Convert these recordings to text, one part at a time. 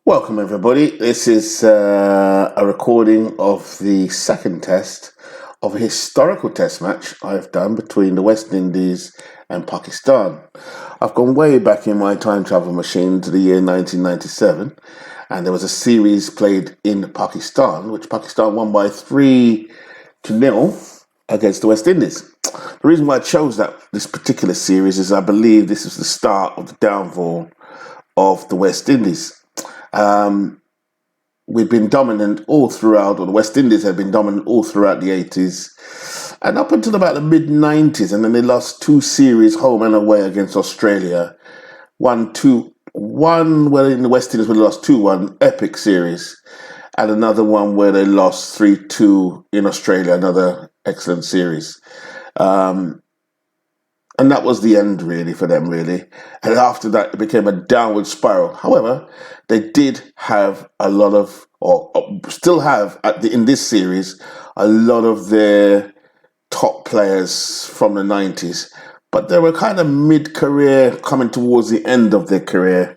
Welcome, everybody. This is a recording of the second test of a historical test match I've done between the West Indies and Pakistan. I've gone way back in my time travel machine to the year 1997, and there was a series played in Pakistan, which Pakistan won by 3-0 against the West Indies. The reason why I chose this particular series is I believe this is the start of the downfall of the West Indies. We've been dominant all throughout, or the West Indies have been dominant all throughout the 80s and up until about the mid 90s, and then they lost two series home and away against Australia. One where in the West Indies where they lost 2-1, epic series, and another one where they lost 3-2 in Australia, another excellent series. And that was the end, really, for them, really. And after that, it became a downward spiral. However, they did have a lot of, or still have, in this series, a lot of their top players from the 90s. But they were kind of mid-career, coming towards the end of their career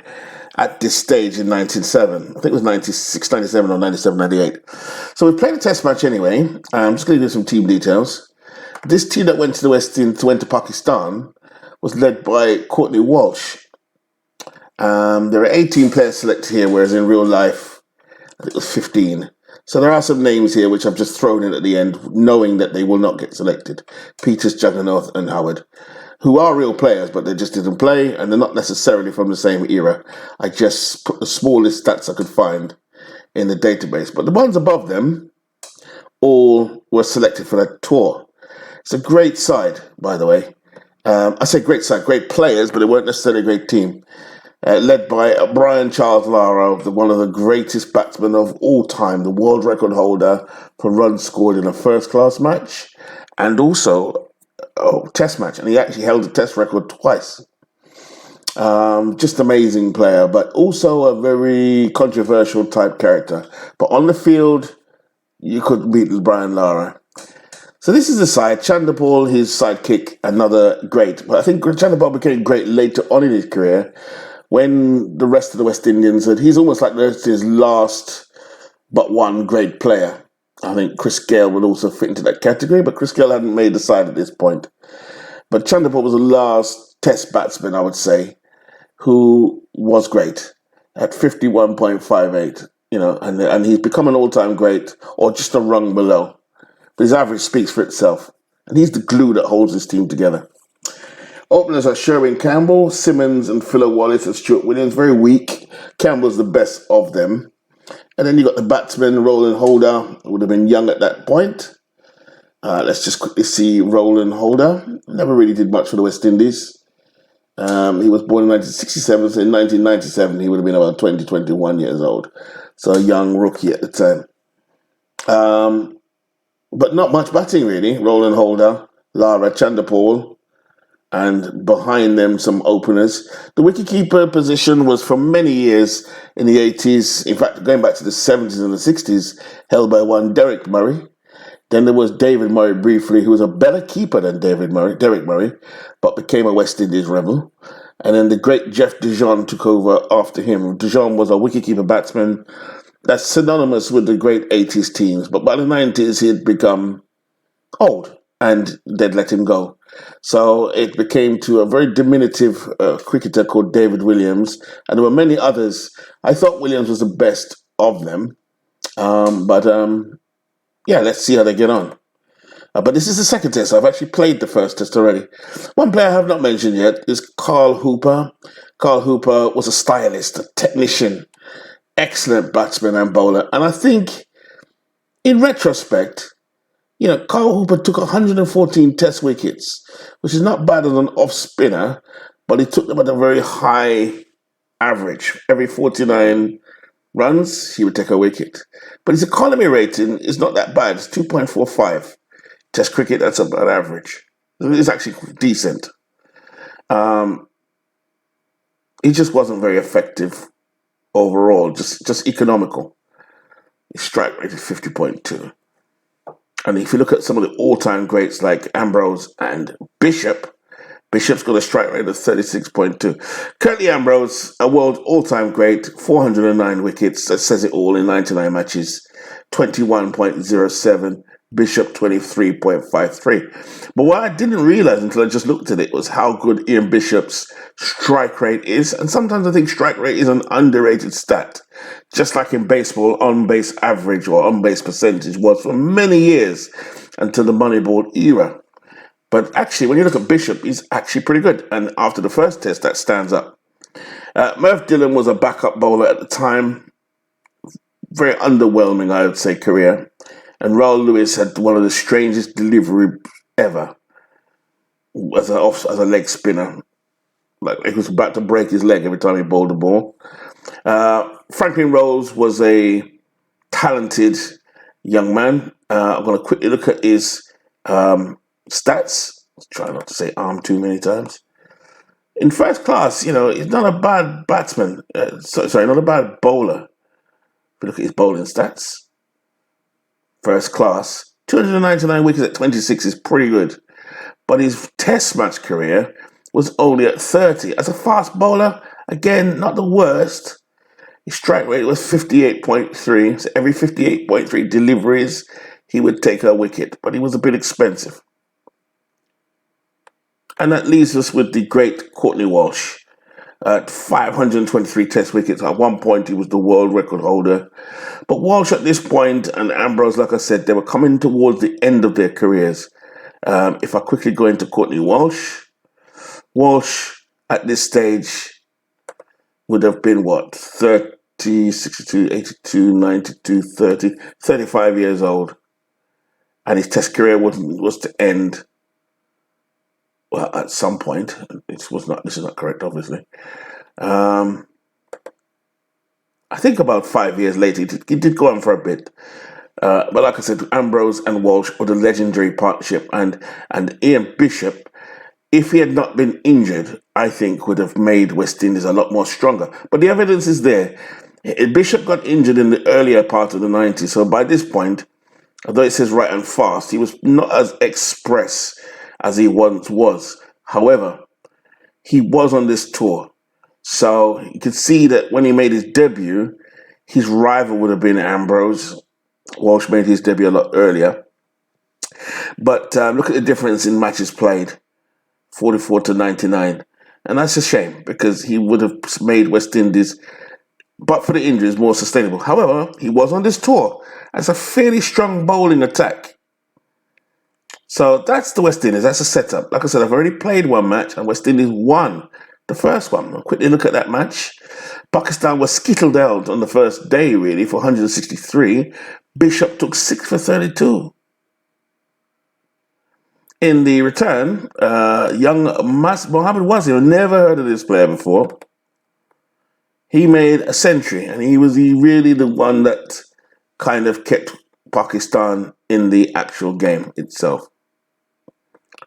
at this stage in 1997. I think it was 96, 97 or 97, 98. So we played a test match anyway. I'm just going to give some team details. This team that went to the West Indies, went to Pakistan, was led by Courtney Walsh. There are 18 players selected here, whereas in real life, I think it was 15. So there are some names here which I've just thrown in at the end, knowing that they will not get selected. Peters, Juggernaut, and Howard, who are real players, but they just didn't play, and they're not necessarily from the same era. I just put the smallest stats I could find in the database. But the ones above them all were selected for that tour. It's a great side, by the way. I say great side, great players, but it weren't necessarily a great team. Led by Brian Charles Lara, one of the greatest batsmen of all time, the world record holder for runs scored in a first-class match, and also a test match. And he actually held the test record twice. Just amazing player, but also a very controversial type character. But on the field, you could beat Brian Lara. So this is the side. Chanderpaul, his sidekick, another great. But I think Chanderpaul became great later on in his career when the rest of the West Indians said he's almost like his last but one great player. I think Chris Gale would also fit into that category, but Chris Gale hadn't made the side at this point. But Chanderpaul was the last test batsman, I would say, who was great at 51.58, and he's become an all-time great or just a rung below. But his average speaks for itself. And he's the glue that holds this team together. Openers are Sherwin Campbell, Simmons, and Philo Wallace and Stuart Williams. Very weak. Campbell's the best of them. And then you got the batsman, Roland Holder, who would have been young at that point. Let's just quickly see Roland Holder. Never really did much for the West Indies. He was born in 1967, so in 1997 he would have been about 20, 21 years old. So a young rookie at the time. But not much batting, really. Roland Holder, Lara, Chanderpaul, and behind them some openers. The wicketkeeper position was for many years in the 80s, in fact, going back to the 70s and the 60s, held by one Derek Murray. Then there was David Murray briefly, who was a better keeper than Derek Murray, but became a West Indies rebel. And then the great Jeff Dijon took over after him. Dijon was a wicketkeeper batsman. That's synonymous with the great 80s teams. But by the 90s, he had become old and they'd let him go. So it became to a very diminutive cricketer called David Williams. And there were many others. I thought Williams was the best of them. Let's see how they get on. But this is the second test. I've actually played the first test already. One player I have not mentioned yet is Carl Hooper. Carl Hooper was a stylist, a technician, excellent batsman and bowler. And I think, in retrospect, Carl Hooper took 114 test wickets, which is not bad as an off-spinner, but he took them at a very high average. Every 49 runs, he would take a wicket. But his economy rating is not that bad. It's 2.45. Test cricket, that's about average. It's actually decent. He just wasn't very effective overall, just economical. His strike rate is 50.2. And if you look at some of the all-time greats like Ambrose and Bishop, Bishop's got a strike rate of 36.2. Curtly Ambrose, a world all-time great, 409 wickets. That says it all in 99 matches, 21.07. Bishop 23.53. But what I didn't realize until I just looked at it was how good Ian Bishop's strike rate is. And sometimes I think strike rate is an underrated stat. Just like in baseball, on-base average or on-base percentage was for many years until the Moneyball era. But actually, when you look at Bishop, he's actually pretty good. And after the first test, that stands up. Merv Dillon was a backup bowler at the time. Very underwhelming, I would say, career. And Raul Lewis had one of the strangest delivery ever as a leg spinner. Like he was about to break his leg every time he bowled the ball. Franklin Rose was a talented young man. I'm going to quickly look at his stats. Try not to say arm too many times. In first class, he's not a bad batsman. Not a bad bowler. If you look at his bowling stats. First class, 299 wickets at 26 is pretty good. But his test match career was only at 30. As a fast bowler, again, not the worst. His strike rate was 58.3. So every 58.3 deliveries, he would take a wicket. But he was a bit expensive. And that leaves us with the great Courtney Walsh. At 523 test wickets. At one point, he was the world record holder. But Walsh at this point and Ambrose, like I said, they were coming towards the end of their careers. If I quickly go into Courtney Walsh, Walsh at this stage would have been 30, 62, 82, 92, 30, 35 years old. And his test career was to end at some point. This is not correct, obviously. I think about 5 years later, he did go on for a bit. But like I said, Ambrose and Walsh were the legendary partnership. And Ian Bishop, if he had not been injured, I think would have made West Indies a lot more stronger. But the evidence is there. Bishop got injured in the earlier part of the 90s. So by this point, although it says right and fast, he was not as express as he once was. However, he was on this tour. So you could see that when he made his debut, his rival would have been Ambrose. Walsh made his debut a lot earlier. But look at the difference in matches played, 44 to 99. And that's a shame because he would have made West Indies, but for the injuries, more sustainable. However, he was on this tour as a fairly strong bowling attack. So that's the West Indies. That's a setup. Like I said, I've already played one match and West Indies won the first one. I'll quickly look at that match. Pakistan was skittled out on the first day, really, for 163. Bishop took 6 for 32. In the return, young Mohammed Wazir, never heard of this player before. He made a century, and he was really the one that kind of kept Pakistan in the actual game itself.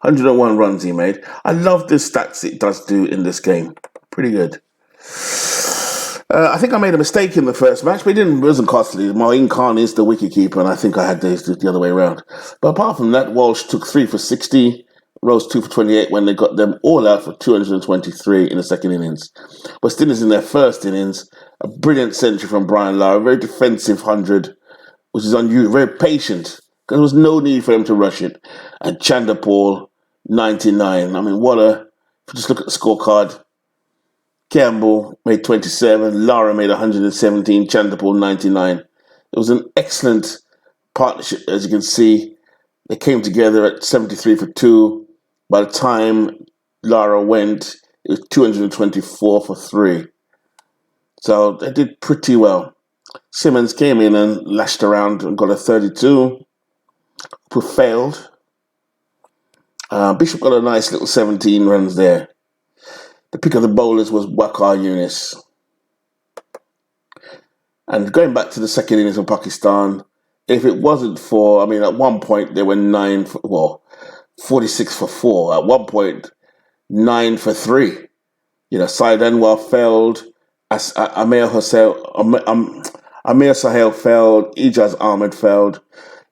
101 runs he made. I love the stats it does do in this game. Pretty good. I think I made a mistake in the first match, but it wasn't costly. Moeen Khan is the wicketkeeper, and I think I had this the other way around. But apart from that, Walsh took 3 for 60, Rose 2 for 28 when they got them all out for 223 in the second innings. West Indies in their first innings, a brilliant century from Brian Lara, a very defensive 100, which is unusual, very patient, because there was no need for him to rush it. And Chanderpaul, 99. I mean, if you just look at the scorecard, Campbell made 27, Lara made 117, Chanderpaul 99. It was an excellent partnership, as you can see. They came together at 73 for 2. By the time Lara went, it was 224 for 3. So they did pretty well. Simmons came in and lashed around and got a 32. Who failed. Bishop got a nice little 17 runs there. The pick of the bowlers was Waqar Younis. And going back to the second innings of Pakistan, if it wasn't for, at one point they were 46 for 4. At one point, 9 for 3. Syed Anwar failed, Amir Sahel failed, Ijaz Ahmed failed.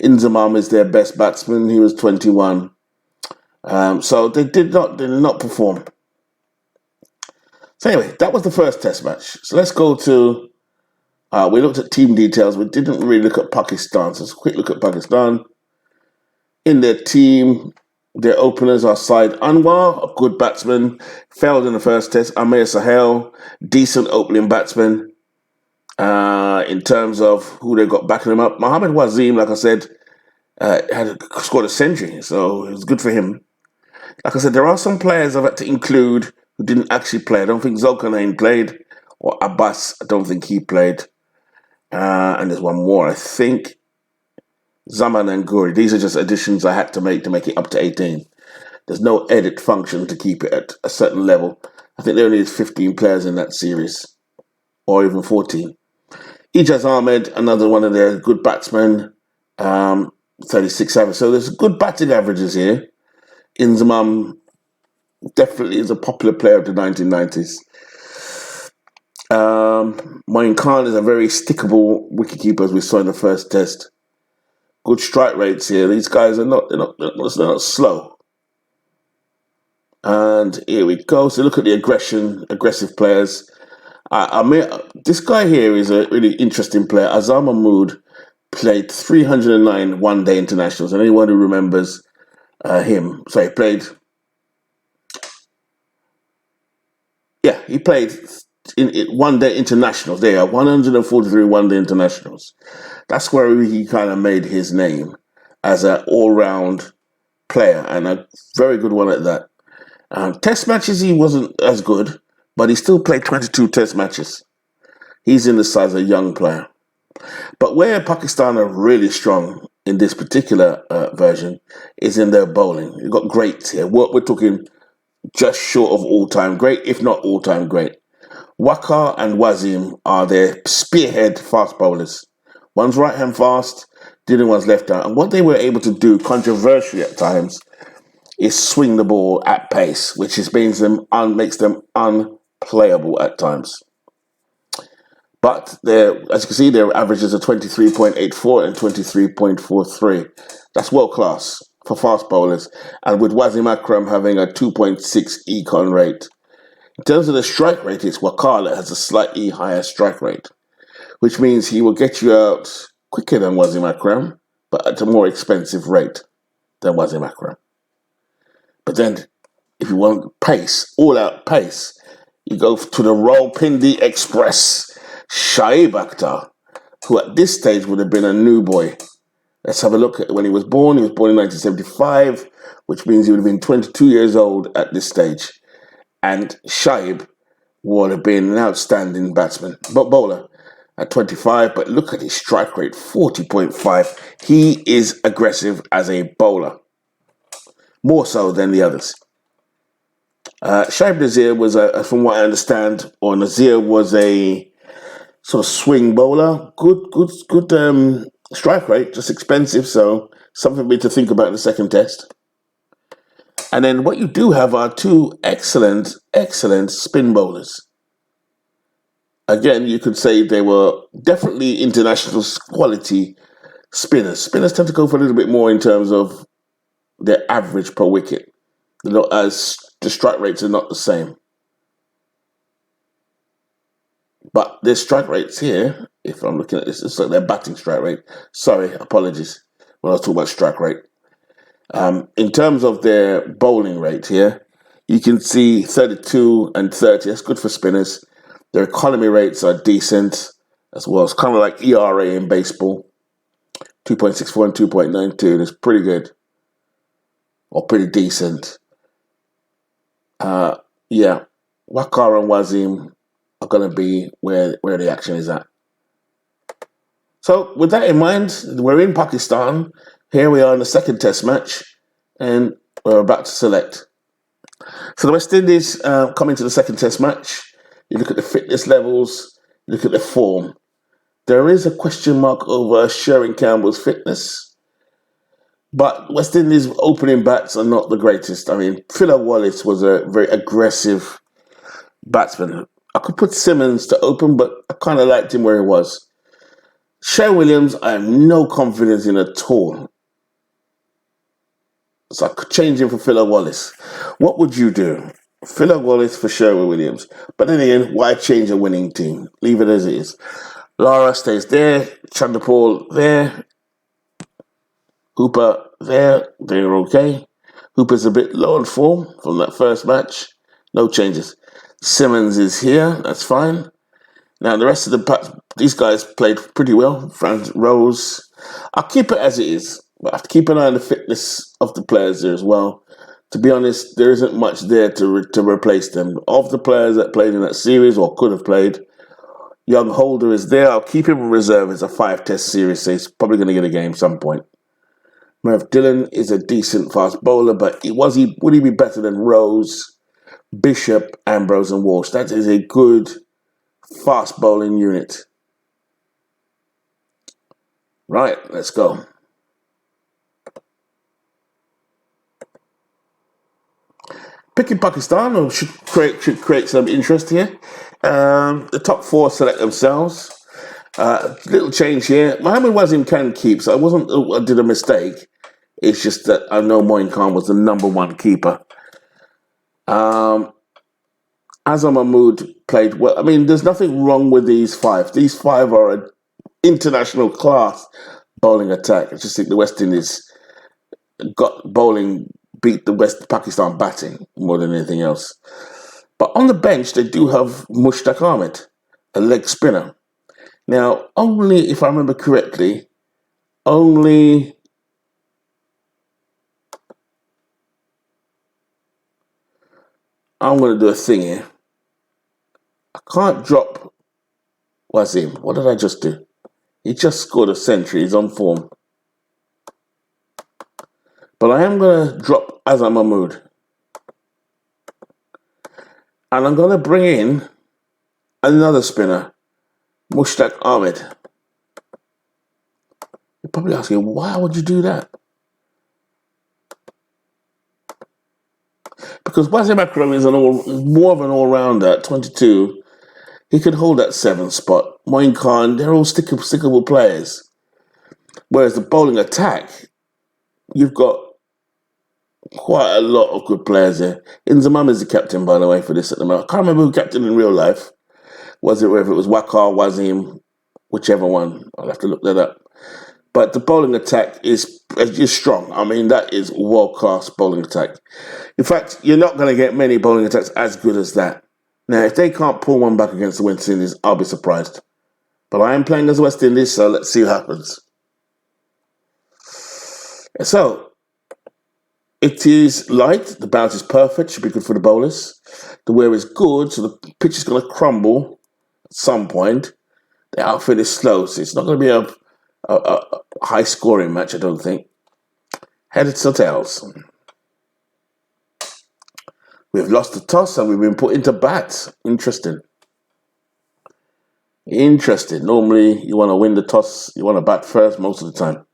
Inzamam is their best batsman, he was 21. So they did not perform. So anyway, that was the first test match. So let's go to, we looked at team details. We didn't really look at Pakistan. So let's quick look at Pakistan. In their team, their openers are Saeed Anwar, a good batsman, failed in the first test. Amir Sahel, decent opening batsman. In terms of who they got backing him up, Mohammad Wazim, like I said, scored a century, so it was good for him. Like I said, there are some players I've had to include who didn't actually play. I don't think Zulkarnain played, or Abbas, I don't think he played. And there's one more, I think. Zaman and Guri. These are just additions I had to make it up to 18. There's no edit function to keep it at a certain level. I think there only is 15 players in that series, or even 14. Ijaz Ahmed, another one of their good batsmen, 36 average. So there's good batting averages here. Inzamam definitely is a popular player of the 1990s. Moin Khan is a very stickable wicketkeeper, as we saw in the first test. Good strike rates here. These guys are not slow. And here we go. So look at the aggressive players. This guy here is a really interesting player. Azam Mahmood played 309 one-day internationals. And anyone who remembers him, so he played in one-day internationals. There are 143 one-day internationals. That's where he kind of made his name as an all-round player, and a very good one at that. Test matches, he wasn't as good, but he still played 22 test matches. He's in the size of a young player. But where Pakistan are really strong in this particular version is in their bowling. You've got greats here. We're talking just short of all-time great, if not all-time great. Waqar and Wazim are their spearhead fast bowlers. One's right-hand fast, the other one's left-hand. And what they were able to do, controversially at times, is swing the ball at pace, which makes them unplayable at times. But as you can see, their averages are 23.84 and 23.43. That's world class for fast bowlers. And with Wazim Akram having a 2.6 econ rate. In terms of the strike rate, it's Waqar that has a slightly higher strike rate, which means he will get you out quicker than Wazim Akram, but at a more expensive rate than Wazim Akram. But then, if you want pace, all-out pace, you go to the Rawalpindi Express, Shaib Akhtar, who at this stage would have been a new boy. Let's have a look at when he was born. He was born in 1975, which means he would have been 22 years old at this stage. And Shaib would have been an outstanding bowler at 25, but look at his strike rate, 40.5. He is aggressive as a bowler, more so than the others. Shaib Nazir was, from what I understand, Nazir was a sort of swing bowler. Good strike rate, just expensive, so something for me to think about in the second test. And then what you do have are two excellent spin bowlers. Again, you could say they were definitely international quality spinners. Spinners tend to go for a little bit more in terms of their average per wicket, as the strike rates are not the same. But their strike rates here, if I'm looking at this, it's like their batting strike rate. Sorry, apologies when I was talking about strike rate. In terms of their bowling rate here, you can see 32 and 30. That's good for spinners. Their economy rates are decent as well. It's kind of like ERA in baseball. 2.64 and 2.92. It's pretty good. Or pretty decent. Waqar and Wazim are going to be where the action is at. So with that in mind, we're in Pakistan. Here we are in the second test match, and we're about to select. So the West Indies come into the second test match. You look at the fitness levels, you look at the form. There is a question mark over Sherwin Campbell's fitness, but West Indies opening bats are not the greatest. I mean, Phil Wallace was a very aggressive batsman. I could put Simmons to open, but I kind of liked him where he was. Shane Williams, I have no confidence in at all. So I could change him for Philo Wallace. What would you do? Philo Wallace for Sherwin Williams. But then again, why change a winning team? Leave it as it is. Lara stays there. Chanderpaul there. Hooper there. They're okay. Hooper's a bit low on form from that first match. No changes. Simmons is here. That's fine. Now, the rest of these guys played pretty well. Franz Rose. I'll keep it as it is, but I have to keep an eye on the fitness of the players there as well. To be honest, there isn't much there to replace them. Of the players that played in that series or could have played, Young Holder is there. I'll keep him in reserve. It's a 5-test series, so he's probably going to get a game some point. Merv Dillon is a decent fast bowler, but would he be better than Rose, Bishop, Ambrose, and Walsh? That is a good fast bowling unit. Right, let's go. Picking Pakistan should create some interest here. The top 4 select themselves. Little change here. Mohammad Wasim can keep, so I did a mistake. It's just that I know Moin Khan was the number 1 keeper. Azam Mahmood played well. I mean, there's nothing wrong with these 5. These 5 are an international class bowling attack. I just think the West Indies beat the Pakistan batting more than anything else. But on the bench, they do have Mushtaq Ahmed, a leg spinner. Now, only, if I remember correctly, I'm going to do a thing here. I can't drop Wasim. What did I just do? He just scored a century. He's on form. But I am going to drop Azam Mahmood. And I'm going to bring in another spinner, Mushtaq Ahmed. You're probably asking, why would you do that? Because Wasim Akram is more of an all-rounder at 22. He could hold that 7 spot. Moin Khan, they're all stickable players. Whereas the bowling attack, you've got quite a lot of good players there. Inzamam is the captain, by the way, for this at the moment. I can't remember who captain in real life. Whether it was Waqar, Wasim, whichever one. I'll have to look that up. But the bowling attack is strong. I mean, that is world-class bowling attack. In fact, you're not going to get many bowling attacks as good as that. Now, if they can't pull one back against the West Indies, I'll be surprised. But I am playing as the West Indies, so let's see what happens. So, it is light. The bounce is perfect. Should be good for the bowlers. The wear is good, so the pitch is going to crumble at some point. The outfit is slow, so it's not going to be a high-scoring match, I don't think. Heads or tails. We've lost the toss and we've been put into bat. Interesting. Normally, you want to win the toss. You want to bat first most of the time.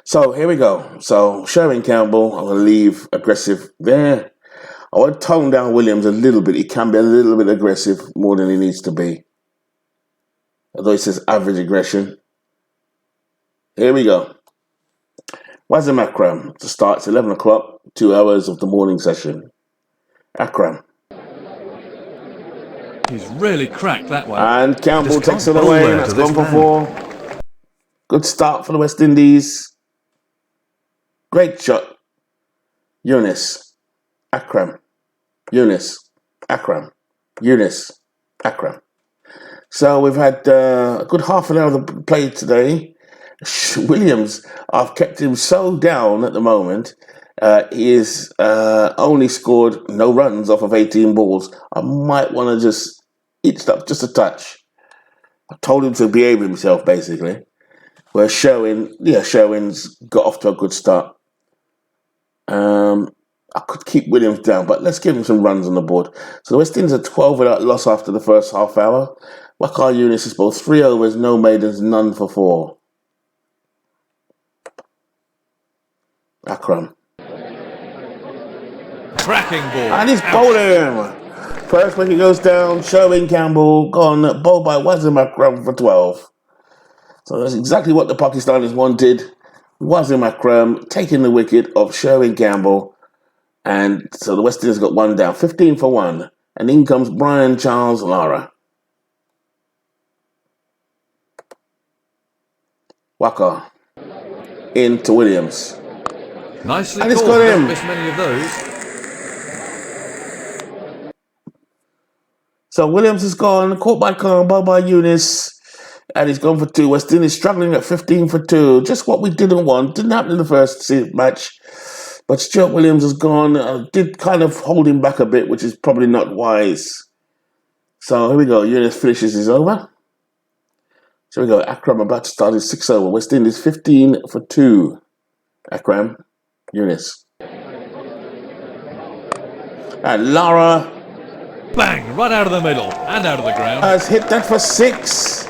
So, here we go. So, Sherwin Campbell, I'm going to leave aggressive there. I want to tone down Williams a little bit. He can be a little bit aggressive, more than he needs to be. Although it says average aggression. Here we go. Wasim Akram to start. It's 11 o'clock, 2 hours of the morning session. Akram. He's really cracked that one. And Campbell takes it away. That's gone for 4. Good start for the West Indies. Great shot. Yunus. Akram. Yunus. Akram. Yunus. Akram. So we've had a good half an hour of the play today. Williams, I've kept him so down at the moment. He is only scored no runs off of 18 balls. I might want to just itch up just a touch. I told him to behave himself, basically. Where Sherwin's got off to a good start. I could keep Williams down, but let's give him some runs on the board. So the West Indies are 12 without loss after the first half hour. Waqar Younis has bowled 3 overs, no maidens, none for 4. Akram. Cracking ball. And he's bowled him. First wicket goes down. Sherwin Campbell gone. Bowled by Wasim Akram for 12. So that's exactly what the Pakistanis wanted. Wazim Akram taking the wicket of Sherwin Gamble. And so the West Indies got one down, 15 for 1. And in comes Brian Charles Lara. Waka into Williams. Nicely And it's caught. got Don't him. miss many of those. So Williams is gone, caught by Yunus, and he's gone for 2. West Indies struggling at 15 for 2. Just what we didn't want. Didn't happen in the first match. But Stuart Williams has gone. Did kind of hold him back a bit, which is probably not wise. So here we go. Yunus finishes his over. So we go. Akram about to start his 6th over. West Indies 15 for 2. Akram, Yunus. And Lara Bang! Right out of the middle and out of the ground. has hit that for 6.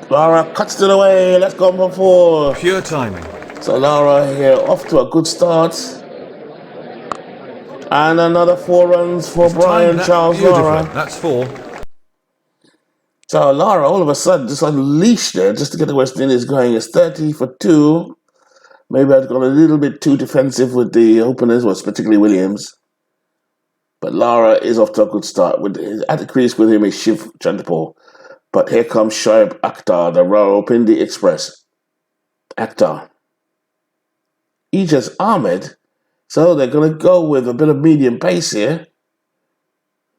Lara cuts it away. Let's go for 4. Pure timing. So Lara here off to a good start. And another 4 runs for Brian Charles Lara. That's 4. So Lara all of a sudden just unleashed there just to get the West Indies going. It's 30 for 2. Maybe I'd gone a little bit too defensive with the openers, particularly Williams. But Lara is off to a good start. At the crease with him is Shiv Chandapur. But here comes Shoaib Akhtar, the Rawalpindi Express. Akhtar. Ijaz Ahmed. So they're going to go with a bit of medium pace here.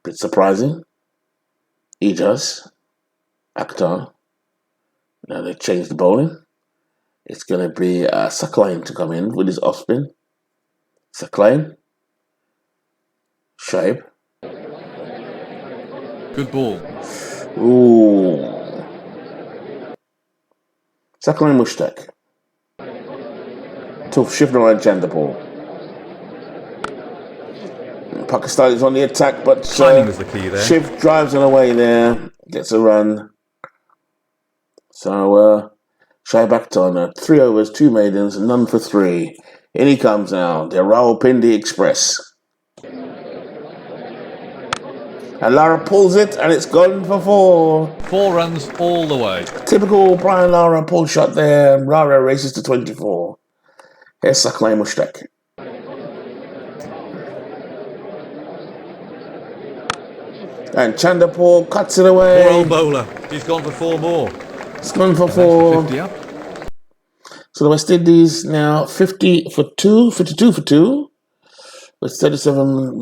Bit surprising. Ijaz Akhtar. Now they've changed the bowling. It's going to be Saklain to come in with his off spin. Saklain. Shoaib. Good ball. Ooh. Saklain Mushtaq. To Shivnar and Chandapur. Pakistan is on the attack, but Timing was the key there. Shiv drives it away there. Gets a run. So, Shoaib Akhtar, 3 overs, 2 maidens, none for 3. In he comes now, the Rawalpindi Express. And Lara pulls it, and it's gone for 4. 4 runs all the way. Typical Brian Lara pull shot there. Lara races to 24. Here's Saklain Mushtaq. And Chandapur cuts it away. Poor old bowler. He's gone for 4 more. It's gone for 4. 50 up. So the West Indies now 50 for 2, 52 for 2. With 37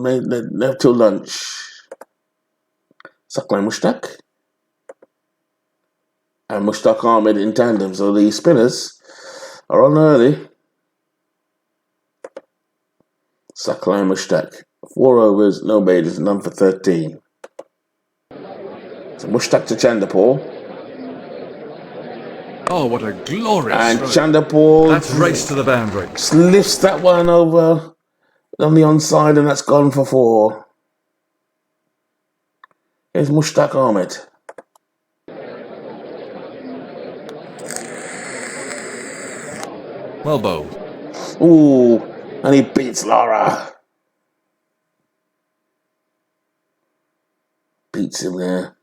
left till lunch. Saklain Mushtaq. And Mushtaq Ahmed in tandem. So the spinners are on early. Saklain Mushtaq. 4 overs, no maidens, none for 13. So Mushtaq to Chandapur. Oh, what a glorious And stroke. Chandapur That's race to the boundary. lifts that one over on the onside, and that's gone for 4. Here's Mushtaq Ahmed. Well bowled. Ooh, and he beats Lara. Beats him there.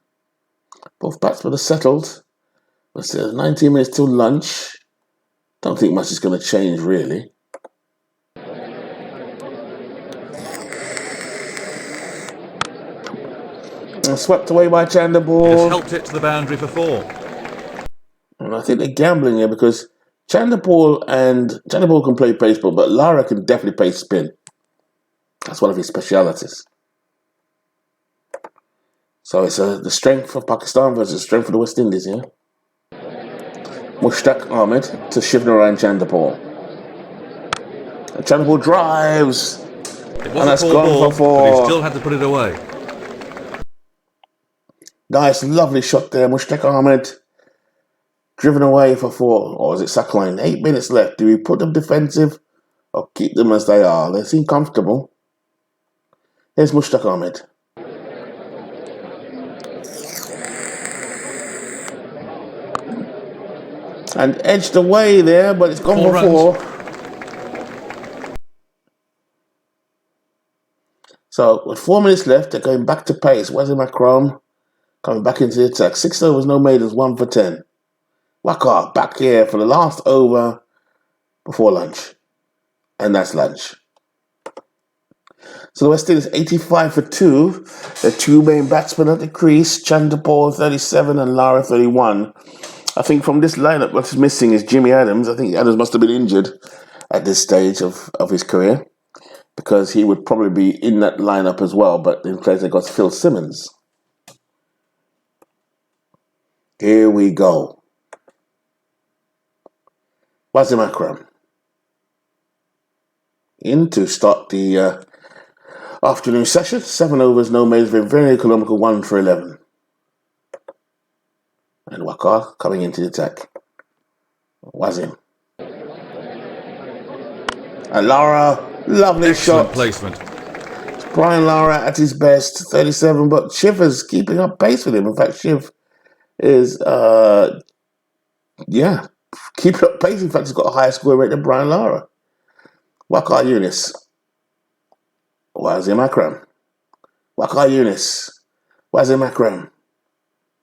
Both batsmen are settled. Let's see, 19 minutes till lunch. Don't think much is going to change, really. And swept away by Just Chandapur. helped it to the boundary for 4. And I think they're gambling here because Chandapur can play baseball, but Lara can definitely play spin. That's one of his specialities. So it's the strength of Pakistan versus the strength of the West Indies, yeah? Mushtaq Ahmed to Shivnarayan Chandapur. And Chandapur drives. It And was that's a poor gone ball, for 4. but he still had to put it away. Nice, lovely shot there. Mushtaq Ahmed driven away for 4. Or is it Saklain? 8 minutes left. Do we put them defensive or keep them as they are? They seem comfortable. Here's Mushtaq Ahmed. And edged away there, but it's gone 4 for runs. 4. So with 4 minutes left, they're going back to pace. Wazim Akram coming back into the attack. 6 overs, no maidens, 1 for 10. Waka back here for the last over before lunch. And that's lunch. So the West Indies 85 for 2. The two main batsmen at the crease, Chanderpaul 37 and Lara 31. I think from this lineup, what's missing is Jimmy Adams. I think Adams must have been injured at this stage of his career, because he would probably be in that lineup as well, but in place they got Phil Simmons. Here we go. Wasim Akram in to start the afternoon session. 7 overs, no mates, very economical, 1 for 11. And Waqar coming into the attack. Wasim. And Lara, lovely Excellent shot. placement. Brian Lara at his best, 37, but Shiv is keeping up pace with him. In fact, Shiv is, keeping up pace. In fact, he's got a higher score rate than Brian Lara. Waqar Younis. Wasim Akram. Waqar Younis. Wasim Akram.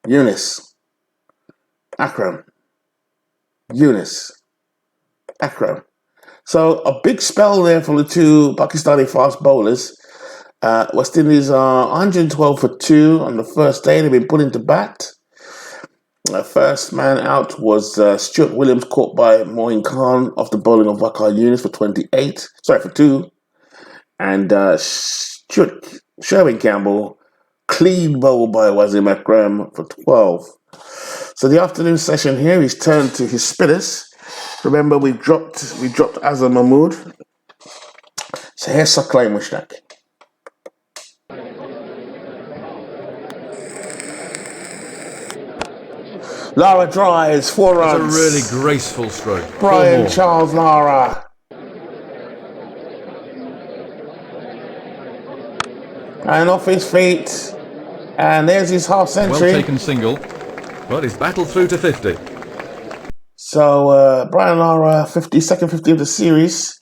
Younis. Akram. Younis. Akram. So a big spell there from the two Pakistani fast bowlers. West Indies are 112 for 2 on the first day. They've been put into bat. First man out was Stuart Williams, caught by Moin Khan off the bowling of Waqar Younis for 2. And Stuart Sherwin Campbell, clean bowl by Wasim Akram for 12. So the afternoon session here is turned to his spinners. Remember, we dropped Azam Mahmood. So here's Saklai Mushtaq. Lara drives, 4 runs. That's a really graceful stroke. Brian Charles Lara. And off his feet. And there's his half century. Well taken single. But he's battled through to 50. So Brian Lara, 52nd 50 of the series.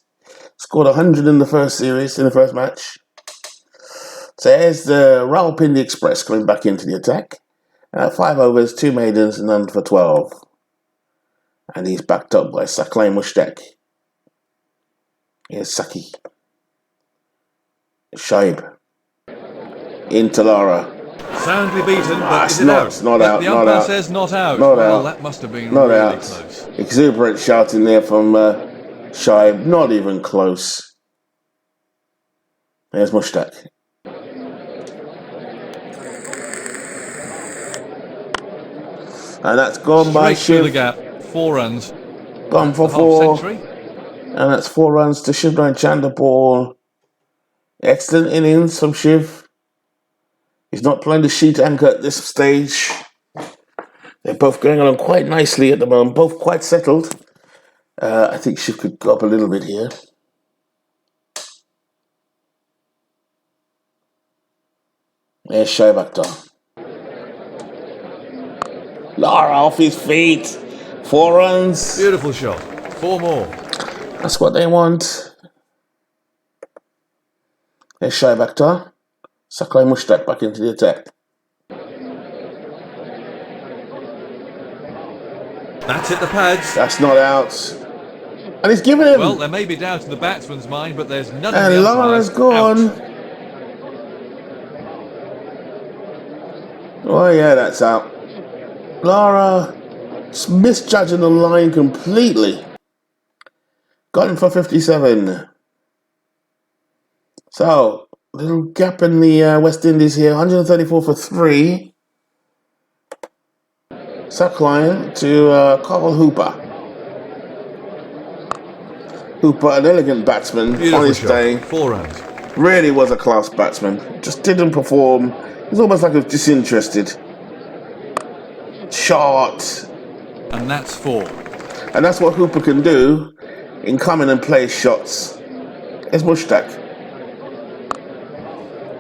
Scored 100 in the first match. So there's the Rawalpindi Express coming back into the attack. 5 overs, 2 maidens, none for 12. And he's backed up by Saklai Mushtaq. Here's Saki. Shaib. Into Lara. Soundly beaten, but is it not, out? It's not out. The Not umpire out. says not out. Not Well, out. that must have been Not really out. close. Exuberant shouting there from Shaib. Not even close. There's Mushtaq. And that's gone by Straight through the Shiv. gap. 4 runs. Gone for Half 4. century. And that's 4 runs to Shivran Chanderpaul. Excellent innings from Shiv. He's not playing the sheet anchor at this stage. They're both going along quite nicely at the moment. Both quite settled. I think Shiv could go up a little bit here. There's Shaib Akhtar. Lara off his feet. 4 runs. Beautiful shot. 4 more. That's what they want. There's Shaib Akhtar. Saklai Mushtaq back into the attack. That's hit the pads. That's not out. And he's given him. Well, there may be doubt in the batsman's mind, but there's none in And the Lara's umpire's. gone. Out. Oh yeah, that's out. Lara misjudging the line completely. Got him for 57. So, little gap in the West Indies here. 134 for 3. Saklai to Carl Hooper. Hooper, an elegant batsman on Beautiful his shot. day. 4 runs. Really was a class batsman. Just didn't perform. It was almost like he was disinterested. Shot. And that's 4. And that's what Hooper can do in coming and play shots. It's Mushtaq.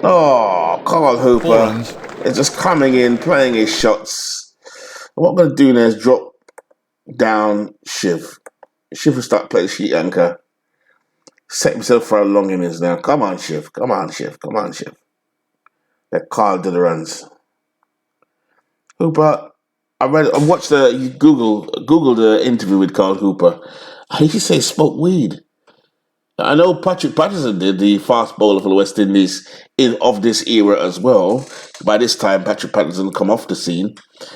Oh, Carl 4 Hooper runs. is just coming in, playing his shots. What I'm going to do now is drop down Shiv. Shiv will start playing sheet anchor. Set himself for a long innings now. Come on, Shiv. Come on, Shiv. Come on, Shiv. Let Carl do the runs. Hooper I watched Googled the interview with Carl Hooper. He just say smoke weed. I know Patrick Patterson did, the fast bowler for the West Indies of this era as well. By this time, Patrick Patterson come off the scene,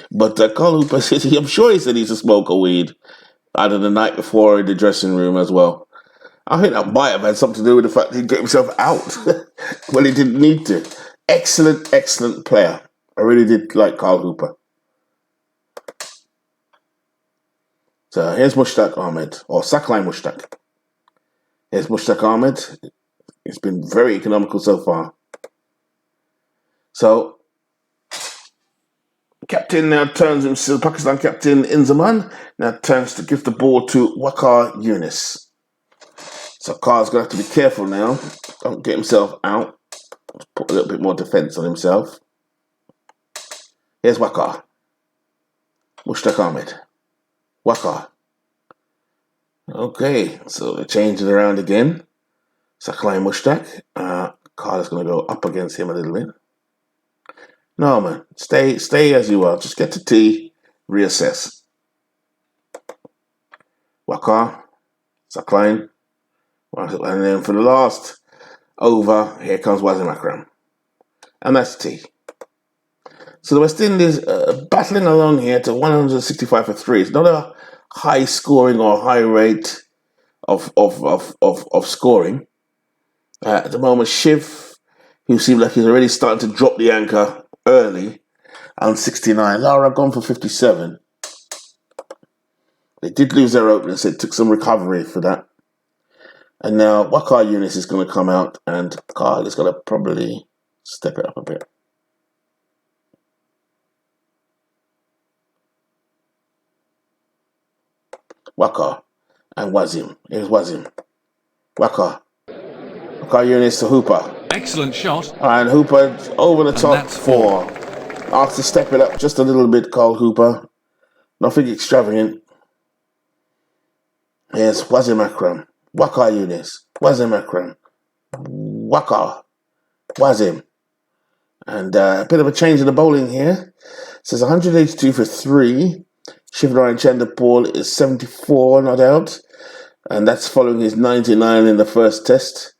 but Carl Hooper says I'm sure he said he's a smoker weed either the night before in the dressing room as well. I think that might have had something to do with the fact that he got himself out when he didn't need to. Excellent, excellent player. I really did like Carl Hooper. So here's Mushtaq Ahmed, or Sakline Mushtaq. Here's Mushtaq Ahmed. It's been very economical so far. So, captain now turns himself, Pakistan captain Inzaman now turns to give the ball to Waqar Younis. So Carr's going to have to be careful now. Don't get himself out. Put a little bit more defence on himself. Here's Waqar. Mushtaq Ahmed. Waqar. Okay, so they're changing around again. Sakline Mushtaq. Carr's going to go up against him a little bit. No, man. Stay as you are. Just get to tea. Reassess. Waqar. Sakline. And then for the last over, here comes Wasim Akram. And that's tea. So the West Indies battling along here to 165 for 3. It's not a high scoring or high rate of scoring. At the moment, Shiv, who seems like he's already starting to drop the anchor early, on 69. Lara gone for 57. They did lose their opener, so it took some recovery for that. And now Waqar Younis is going to come out, and Carl is going to probably step it up a bit. Waqar and Wasim. Here's Wasim. Waqar Younis to Hooper. Excellent shot. And Hooper over the top that's 4. Asked to step it up just a little bit, Carl Hooper. Nothing extravagant. Here's Wasim Akram. Waqar Younis. Wasim Akram. Waqar. Wasim. And a bit of a change in the bowling here. It says 182 for 3. Shivnarine Chanderpaul is 74, not out. And that's following his 99 in the first test.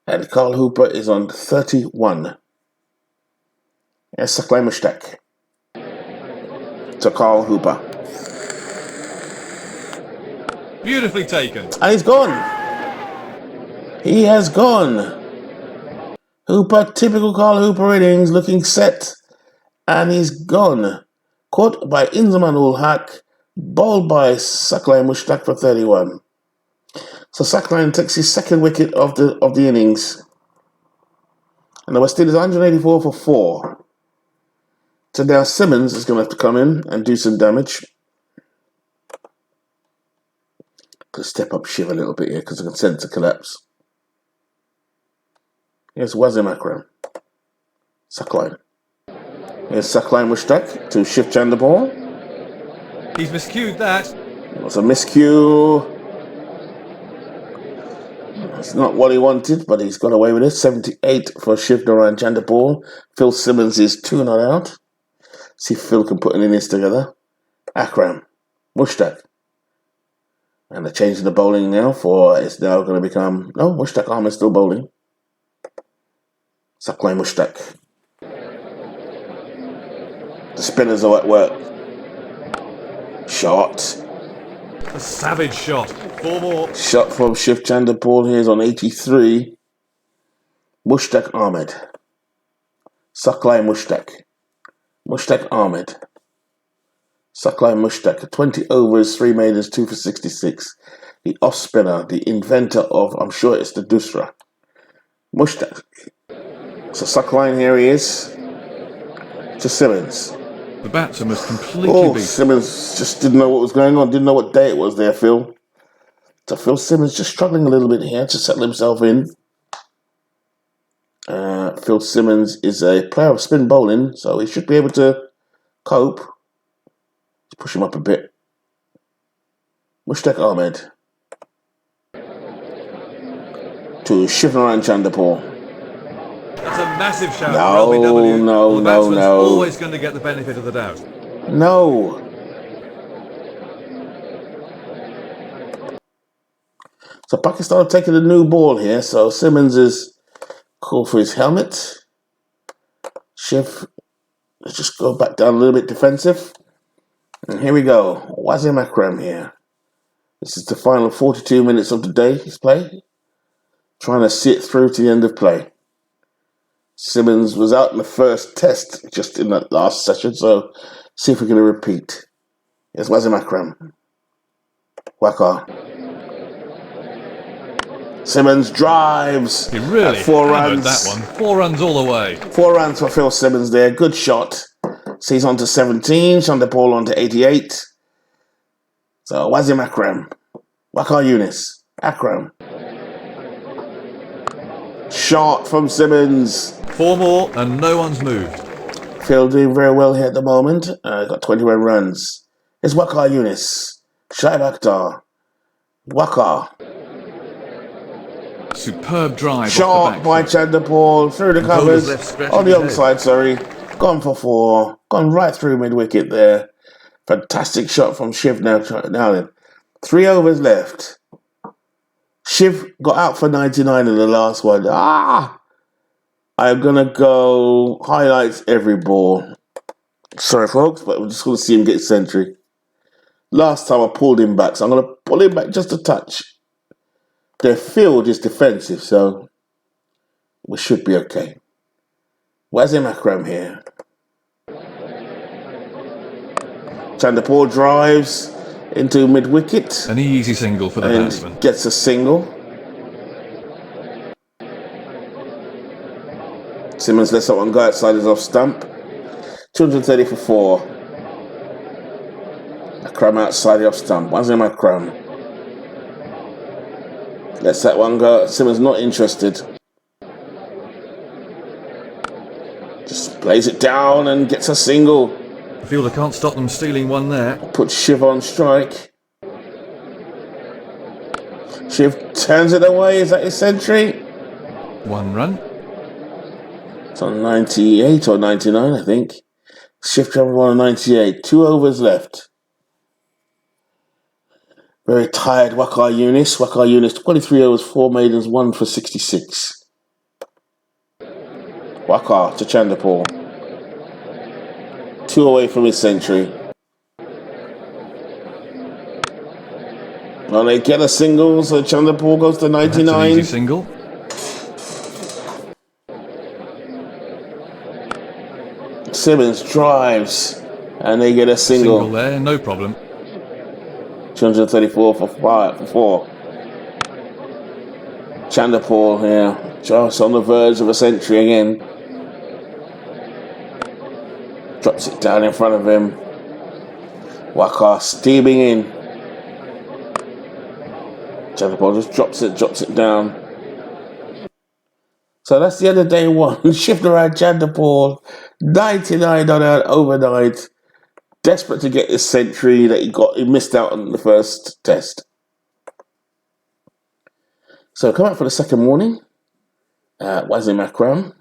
And Carl Hooper is on 31. Yes, Sakline Mushtaq. To Carl Hooper. Beautifully taken. And he's gone. He has gone. Hooper, typical Carl Hooper innings, looking set. And he's gone. Caught by Inzaman ul Haq. Bowled by Sakline Mushtaq for 31. So Sakline takes his second wicket of the innings. And the West Indies 184 for 4. So now Simmons is going to have to come in and do some damage. Could step up Shiv a little bit here because I can sense a collapse. Here's Wasim Akram. Sakline. Here's Sakline Mushtaq to Shiv Chanderpaul. He's miscued that. It's a miscue. It's not what he wanted, but he's got away with it. 78 for Shivnarine Chanderpaul. Phil Simmons is 2 not out. See if Phil can put an innings together. Akram. Mushtaq. And they're changing the bowling now it's now going to become... No, Mushtaq Ahmed still bowling. Sakline Mushtaq. The spinners are at work. Shot. A savage shot. 4 more. Shot from Shiv Chanderpaul here is on 83. Mushtaq Ahmed. Sakline Mushtaq. Mushtaq Ahmed. Sakline Mushtaq. 20 overs, 3 maidens, 2 for 66. The off spinner, the inventor of, I'm sure it's the Dusra. Mushtaq. So Sakline here he is. To Simmons. The batsman was completely beat. Simmons just didn't know what was going on. Didn't know what day it was there, Phil. So Phil Simmons just struggling a little bit here to settle himself in. Phil Simmons is a player of spin bowling, so he should be able to cope. Let's push him up a bit. Mushtaq Ahmed. To Shivnarine Chanderpaul. That's a massive shout. No. The batsman's no. always going to get the benefit of the doubt. No. So Pakistan have taken a new ball here. So Simmons is called for his helmet. Shiv, let's just go back down a little bit defensive. And here we go. Wazir Akram here. This is the final 42 minutes of the day's play. Trying to see it through to the end of play. Simmons was out in the first test just in that last session, so see if we're going to repeat. Here's Wazir Akram. Waka. Simmons drives. He really at 4 hammered runs. that one. 4 runs all the way. 4 runs for Phil Simmons there. Good shot. So he's on to 17. Shot the ball on to 88. So Wazir Akram. Waka Yunus. Akram. Shot from Simmons. 4 more and no one's moved. Phil doing very well here at the moment. Got 21 runs. It's Waka Yunus. Shaib Akhtar. Waka. Superb drive. Shot by Chanderpaul through the covers. On the onside, sorry. Gone for 4. Gone right through mid-wicket there. Fantastic shot from Shiv now then. 3 overs left. Shiv got out for 99 in the last one. I'm going to go highlights every ball. Sorry, folks, but we're just going to see him get a century. Last time I pulled him back, so I'm going to pull him back just a touch. Their field is defensive, so we should be okay. Wazir Akram here. Chanderpaul drives into mid-wicket. An easy single for the batsman. Gets a single. Simmons lets that one go outside his off stump. 230 for 4. Akram outside the off stump. Wazir Akram. Lets that one go. Simmons not interested. Just plays it down and gets a single. The fielder can't stop them stealing one there. Puts Shiv on strike. Shiv turns it away. Is that his century? 1 run. It's on 98 or 99, I think. Shiv travel on 98. 2 overs left. Very tired Waka Yunus. Waka Yunus, 23 overs, 4 maidens, 1 for 66. Waka to Chanderpaul. 2 away from his century. Well, they get a single, so Chanderpaul goes to 99. That's an easy single. Simmons drives, and they get a single. Single there, no problem. 234 for 4. Chanderpaul here, just on the verge of a century again. Drops it down in front of him. Waka steaming in. Chanderpaul just drops it down. So that's the end of day 1. Shift around Chanderpaul, 99 on out overnight. Desperate to get this century that he missed out on the first test. So come out for the second morning. Wazir Akram.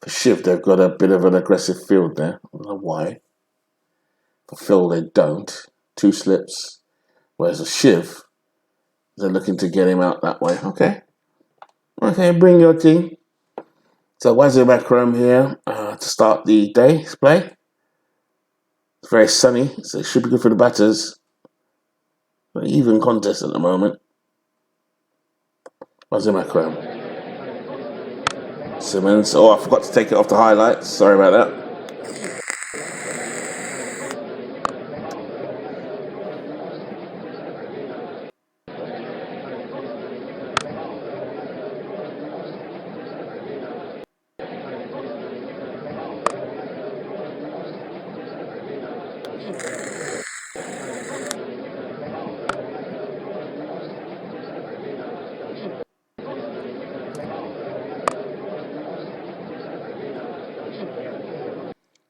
For Shiv, they've got a bit of an aggressive field there. I don't know why. For Phil, they don't. 2 slips. Whereas a Shiv, they're looking to get him out that way. Okay, bring your team. So Wazir Akram here to start the day's play. It's very sunny, so it should be good for the batters. An even contest at the moment. Wazir Akram. Simmons. Oh, I forgot to take it off the highlights. Sorry about that.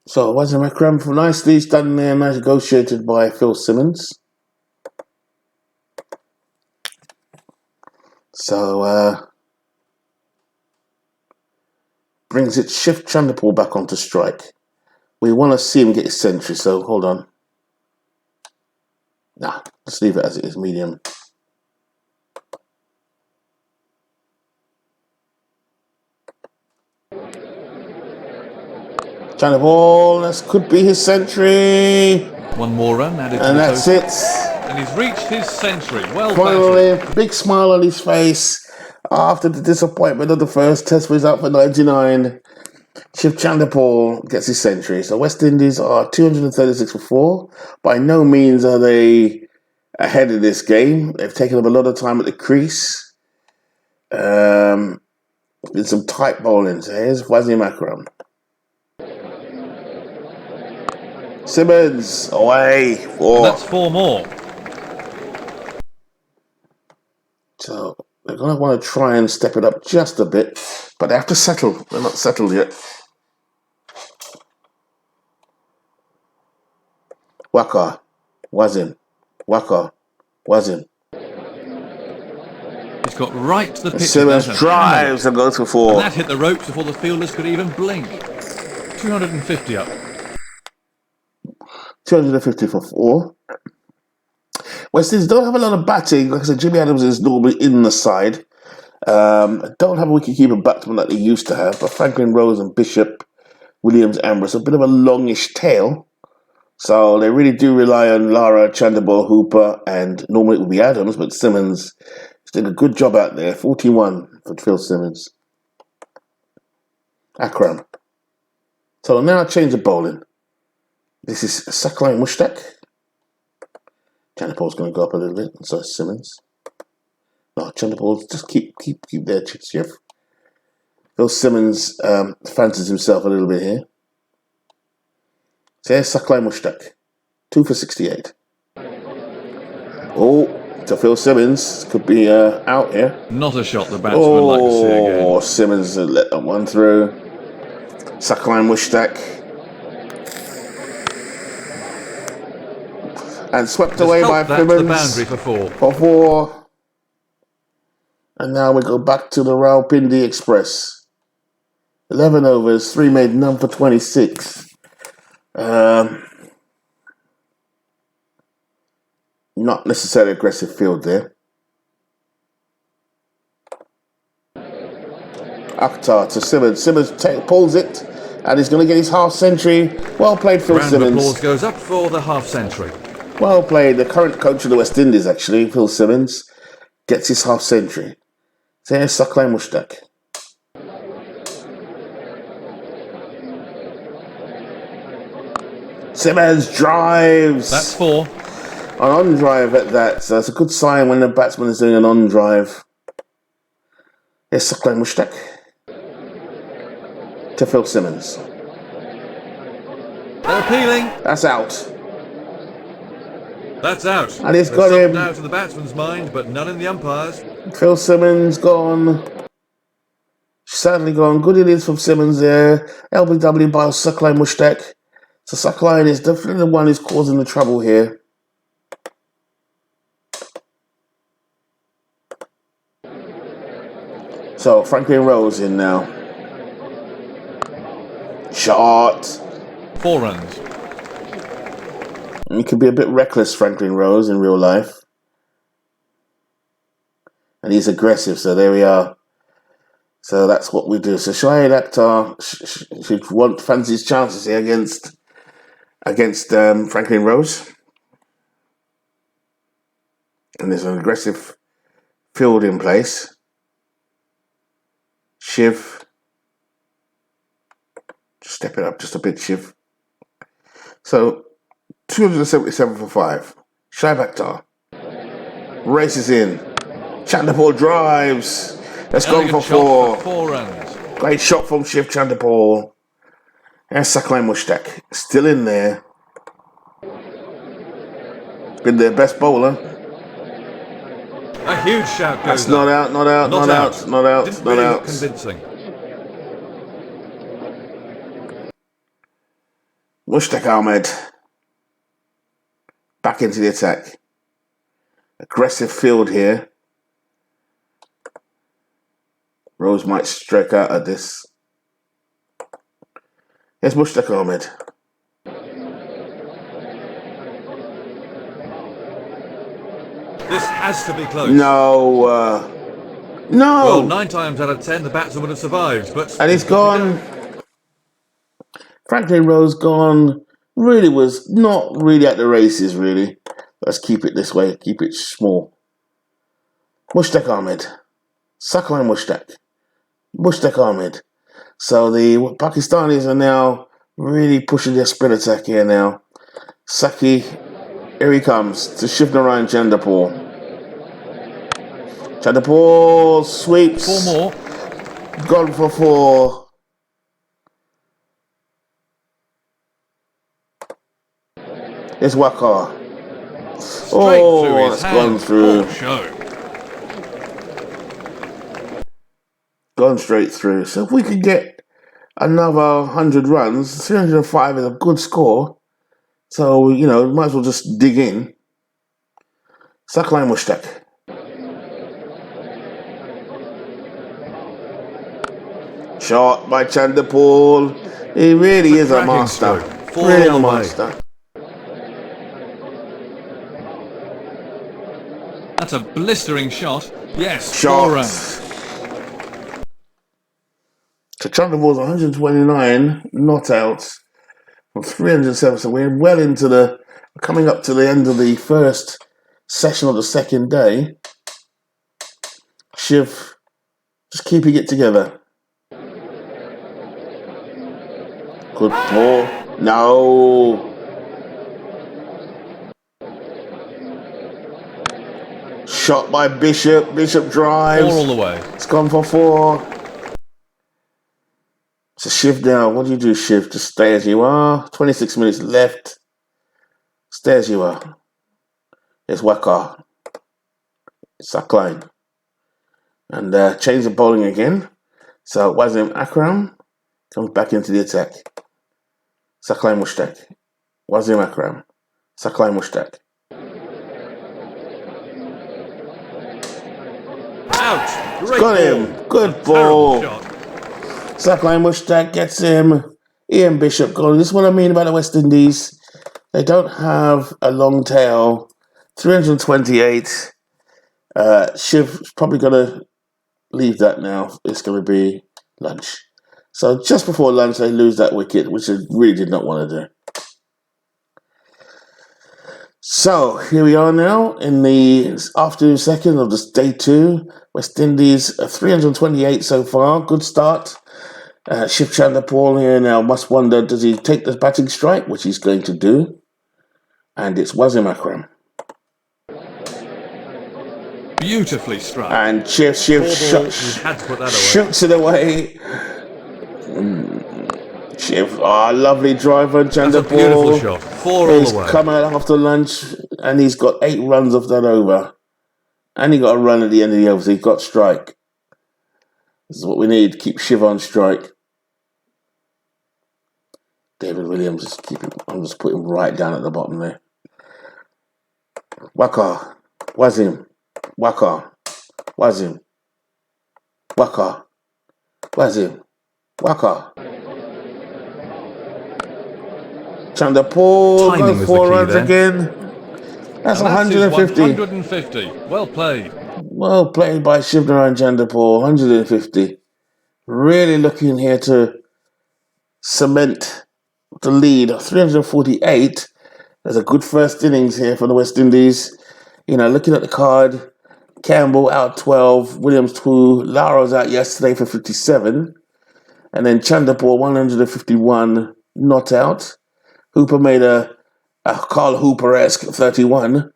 So Wazir Akram from nicely done there, negotiated by Phil Simmons. So brings it Shift Chanderpaul back onto strike. We want to see him get his century, so hold on. Nah, let's leave it as it is, medium. Chanderpaul, this could be his century. One more run added to And the that's total. it. And he's reached his century. Well Finally, batted. big smile on his face after the disappointment of the first test result for 99. Shiv Chanderpaul gets his century. So West Indies are 236 for 4. By no means are they ahead of this game. They've taken up a lot of time at the crease. Been some tight bowling. So here's Wasim Akram. Simmons away. 4. And that's 4 more. So they're going to want to try and step it up just a bit, but they have to settle. They're not settled yet. Waka, Wasim, Waka, Wasim. He's got right to the pitch. Simmons drives and goes for 4. And that hit the ropes before the fielders could even blink. 250 up. 250 for 4. West Indies don't have a lot of batting. Like I said, Jimmy Adams is normally in the side. Don't have a wicketkeeper batsman like they used to have, but Franklin Rose and Bishop, Williams, Ambrose, a bit of a longish tail. So they really do rely on Lara, Chanderpaul, Hooper, and normally it would be Adams, but Simmons did a good job out there. 41 for Phil Simmons. Akram. So now I change the bowling. This is Saklai Mushtaq. Chanderpaul's going to go up a little bit, and so is Simmons. No, Chanderpaul, just keep there, Chief. Phil Simmons fancies himself a little bit here. So here's Saklai Mushtaq. 2 for 68. Oh, to Phil Simmons. Could be out here. Not a shot the batsman would like to see again. Oh, Simmons let that one through. Saklai Mushtaq. And swept away by That's the Simmons. boundary for 4. For 4. And now we go back to the Rawalpindi Express. 11 overs, 3 made, none for 26. Not necessarily aggressive field there. Akhtar to Simmons. Simmons pulls it, and he's going to get his half century. Well played, Phil Round of Simmons. applause goes up for the half century. Well played. The current coach of the West Indies, actually, Phil Simmons, gets his half century. So here's Saklai Mushtaq. Simmons drives. That's 4. An on-drive at that. So it's a good sign when the batsman is doing an on-drive. Here's Saklai Mushtaq. To Phil Simmons. They're appealing. That's out. That's out. And he's There's got something him. out of the batsman's mind, but none in the umpire's. Phil Simmons gone. Sadly gone. Good innings from Simmons there. LBW by Saklai Mushtaq. So Saklai is definitely the one who's causing the trouble here. So Franklin Rose in now. Shot. 4 runs. He could be a bit reckless, Franklin Rose, in real life. And he's aggressive, so there we are. So that's what we do. So Shoaib Akhtar should fancy his chances here against Franklin Rose. And there's an aggressive field in place. Shiv. Just step it up just a bit, Shiv. So 277 for 5. Shoaib Akhtar races in. Chanderpaul drives. Let's go for 4. 4 runs. Great shot from Shiv Chanderpaul. There's Saklai Mushtaq. Still in there. Been their best bowler. A huge shout goes That's up. not out, not out, not out, not out, Didn't not really out. look convincing. Mushtaq Ahmed. Back into the attack. Aggressive field here. Rose might strike out at this. It's Mushtaq Ahmed. This has to be close. No. No. Well, 9 times out of 10, the batsman would have survived, but And he's gone. Franklin Rose gone. Really was not really at the races, really. Let's keep it this way. Keep it small. Mushtaq Ahmed. Saklan Mushtaq. Mushtaq Ahmed. So the Pakistanis are now really pushing their spin attack here now. Saki, here he comes to Shivnarayan Chanderpaul. Chanderpaul sweeps. 4 more. Gone for 4. It's Waqar. It's gone through. Gone straight through. So if we could get another 100 runs, 305 is a good score. So, might as well just dig in. Saklan Mushtaq. Shot by Chanderpaul. He really is a master. Really a master. That's a blistering shot. Yes, Shot. 4 runs. So Chanderpaul's 129 not out from 307. So we're well into coming up to the end of the first session of the second day. Shiv just keeping it together. Good ball. No. Shot by Bishop. Bishop drives. 4 all the way. It's gone for 4. So Shiv now. What do you do, Shiv? Just stay as you are. 26 minutes left. Stay as you are. It's Waqar. It's Saklan. And change the bowling again. So Wasim Akram comes back into the attack. Saklan Mushtaq. Wasim Akram. Saklan Mushtaq. Ouch! Great Got him. ball. Good ball. Saklan Mushtaq gets him. Ian Bishop gone. This is what I mean about the West Indies. They don't have a long tail. 328. Shiv's probably going to leave that now. It's going to be lunch. So just before lunch, they lose that wicket, which they really did not want to do. So here we are now in the afternoon second of this day 2. West Indies 328 so far. Good start. Shiv Chanderpaul here now must wonder, does he take the batting strike, which he's going to do? And it's Wasim Akram. Beautifully struck. And Shiv shoots it away. Shiv, lovely driver. Chanderpaul. That's a beautiful shot. 4 all the way. He's come out after lunch and he's got 8 runs off that over. And he got a run at the end of the over, so he got strike. This is what we need. Keep Shiv on strike. David Williams, I'm just putting him right down at the bottom there. Waqar. Wasim. Waqar. Wasim. Waqar. Wasim. Waqar. Chanderpaul got 4 runs again. That's 150. 150. Well played. Well played by Shivnarayan Chanderpaul. 150. Really looking here to cement the lead. 348. There's a good first innings here for the West Indies. Looking at the card, Campbell out 12, Williams 2, Lara's out yesterday for 57. And then Chanderpaul 151 not out. Hooper made a Carl Hooper-esque 31.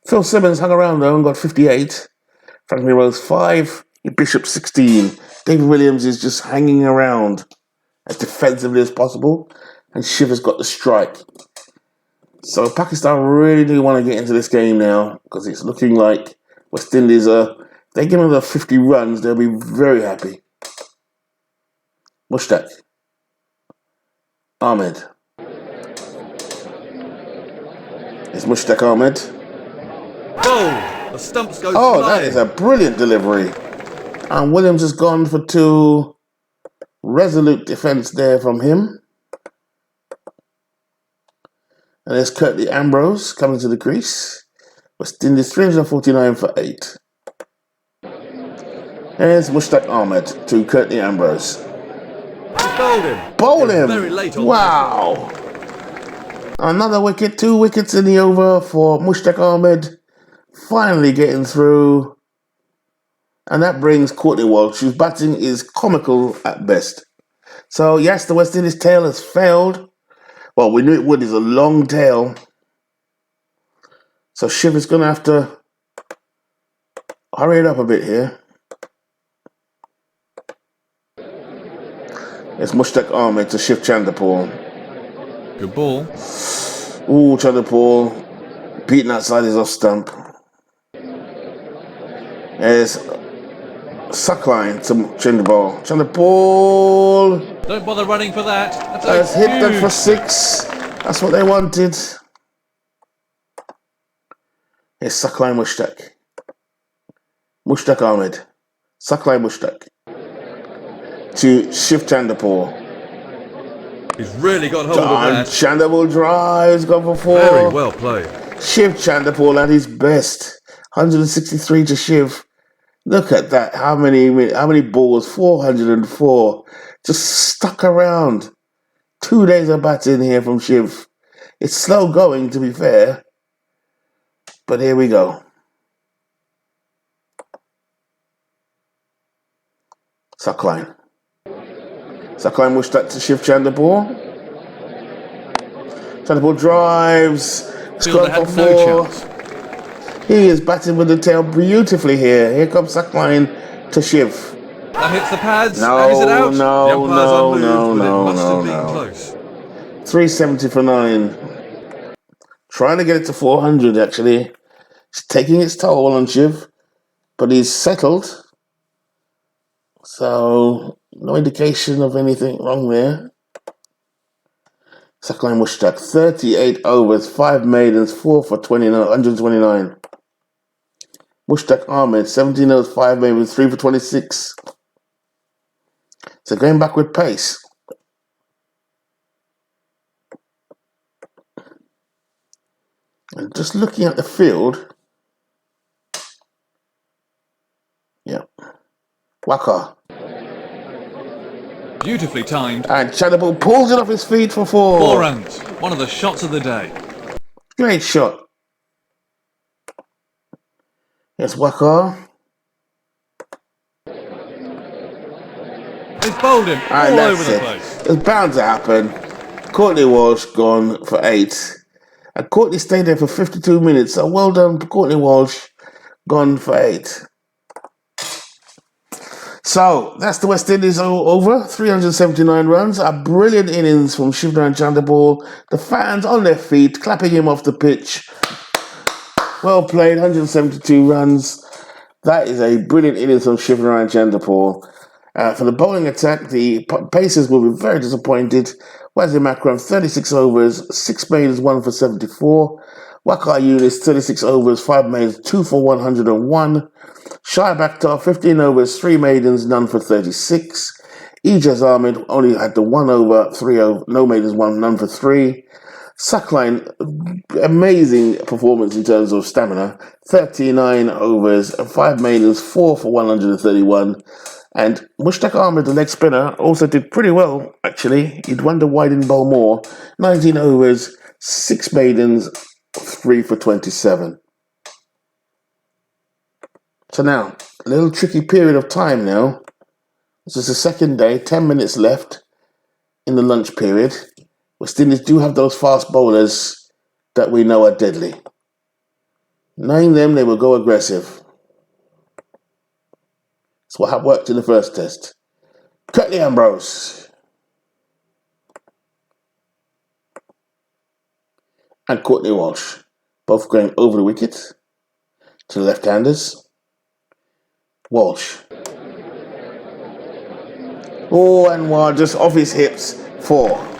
Phil Simmons hung around though and got 58. Franklin Rose 5. Bishop 16. David Williams is just hanging around as defensively as possible. And Shiv has got the strike. So Pakistan really do want to get into this game now because it's looking like West Indies if they give them the 50 runs, they'll be very happy. Mushtaq. Ahmed. It's Mushtaq Ahmed. Oh, the stumps go flying. That is a brilliant delivery. And Williams has gone for 2. Resolute defence there from him. And there's Curtly Ambrose coming to the crease. West Indies 349 for 8. There's Mushtaq Ahmed to Curtly Ambrose. He's bowled him. Bowled It's him! very late on Wow! Another wicket, 2 wickets in the over for Mushtaq Ahmed. Finally getting through. And that brings Courtney Walsh, whose batting is comical at best. So, yes, the West Indies tail has failed. Well, we knew it would. It's a long tail. So Shiv is going to have to hurry it up a bit here. It's Mushtaq Ahmed to Shiv Chanderpaul. Good ball. Ooh, Chanderpaul beating outside his off stump. There's Suckline to Chanderpaul. Chanderpaul Don't bother running for that. has hit that for 6. That's what they wanted. Here's Suckline Mushtaq. Mushtaq Ahmed. Suckline Mushtaq. To Shiv Chanderpaul. He's really got hold of that. Chanderpaul drives, gone for 4. Very well played. Shiv Chanderpaul at his best. 163 to Shiv. Look at that. How many balls? 404. Just stuck around. 2 days of batting here from Shiv. It's slow going, to be fair. But here we go. Suckline. Suckline Mushtaq to Shiv Chanderpaul. Chanderpaul drives. Fielder had for no 4. chance. He is batting with the tail beautifully here. Here comes Suckline to Shiv. That hits the pads. No, And is it out? no, The umpire's no, unmoved, no, but no, it must no, have been no. close. 370 for 9. Trying to get it to 400, actually. It's taking its toll on Shiv, but he's settled. So, no indication of anything wrong there. Suckline Mushtaq, 38 overs, 5 maidens, 4 for 129. Mushtaq Ahmed, 17 overs, 5 maidens, 3 for 26. So going back with pace. And just looking at the field. Yeah. Waka. Beautifully timed. And Chanderpaul pulls it off his feet for 4. 4 runs. One of the shots of the day. Great shot. Yes, Waka. He's bowled him And all that's over the it. place. It's bound to happen. Courtney Walsh gone for 8. And Courtney stayed there for 52 minutes. So well done, Courtney Walsh, gone for 8. So that's the West Indies over. 379 runs. A brilliant innings from Shivnarine Chanderpaul. The fans on their feet, clapping him off the pitch. Well played, 172 runs. That is a brilliant innings from Shivnarine Chanderpaul. For the bowling attack, the Pacers will be very disappointed. Wasim Akram, 36 overs, 6 maidens, 1 for 74. Waqar Younis, 36 overs, 5 maidens, 2 for 101. Shai Bakhtar, 15 overs, 3 maidens, none for 36. Ijaz Ahmed only had the 1 over, 3 over, no maidens, 1, none for 3. Suckline, amazing performance in terms of stamina. 39 overs, 5 maidens, 4 for 131. And Mushtaq Ahmed, the leg spinner, also did pretty well, actually. He'd won the wide in bowl more. 19 overs, 6 maidens, 3 for 27. So now, a little tricky period of time now. This is the second day, 10 minutes left in the lunch period. West Indies do have those fast bowlers that we know are deadly. Knowing them, they will go aggressive. That's what worked in the first test. Curtly Ambrose. And Courtney Walsh. Both going over the wicket to the left-handers. Walsh. Oh, and one just off his hips. 4.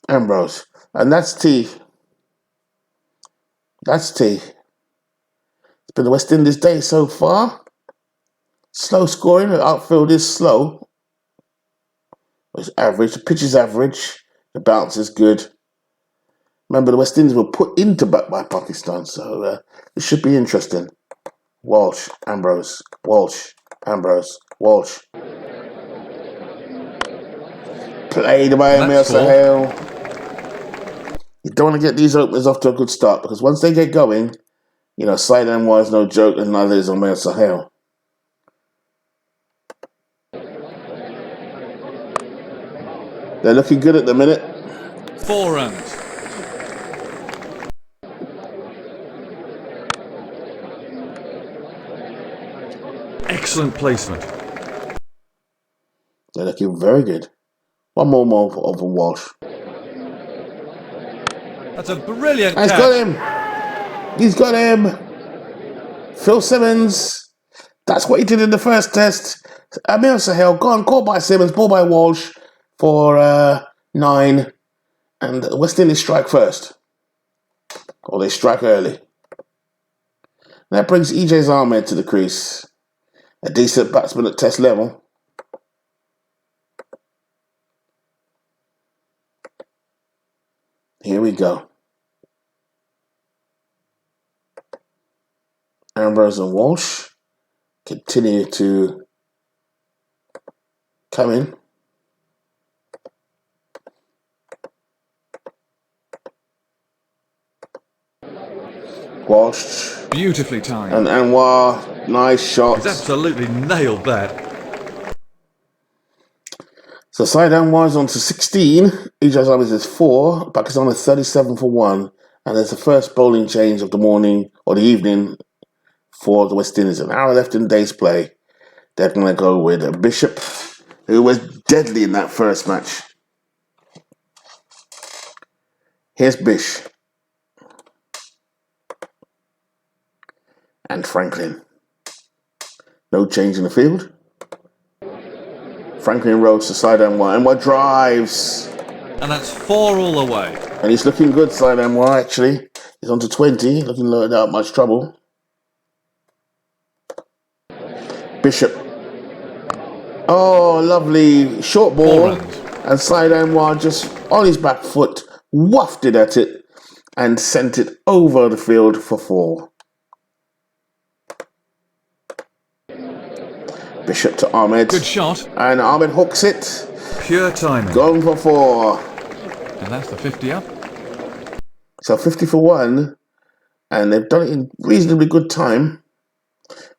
Ambrose. And that's T. That's T. It's been the West Indies day so far. Slow scoring. The outfield is slow. It's average. The pitch is average. The bounce is good. Remember, the West Indies were put into back by Pakistan, so it should be interesting. Walsh, Ambrose, Walsh, Ambrose, Walsh. Played by Emil Sahel. You don't want to get these openers off to a good start because once they get going, Side Anwar is no joke and neither is Emil Sahel. They're looking good at the minute. 4 runs. Excellent placement. They're looking very good. One more over Walsh. That's a brilliant catch. He's got him. He's got him. Phil Simmons. That's what he did in the first test. Emil Sahel gone, caught by Simmons, ball by Walsh for 9. And the West Indies strike first. Or they strike early. That brings EJ Ahmed to the crease. A decent batsman at test level. Here we go. Ambrose and Walsh continue to come in. Walsh. Beautifully timed. And Anwar, nice shot. He's absolutely nailed that. So Syed Anwar's on to 16. Ijaz Ahmed is 4. Pakistan is 37 for 1. And there's the first bowling change of the morning or the evening for the West Indies. An hour left in the day's play. They're going to go with Bishop, who was deadly in that first match. Here's Bish. And Franklin. No change in the field. Franklin rolls to Syed Anwar. Anwar drives. And that's 4 all the way. And he's looking good, Syed Anwar, actually. He's on to 20, looking without much trouble. Bishop. Oh, lovely short ball. And Syed Anwar just on his back foot, wafted at it and sent it over the field for 4. Bishop to Ahmed. Good shot. And Ahmed hooks it. Pure timing. Gone for 4. And that's the 50 up. So 50 for 1. And they've done it in reasonably good time.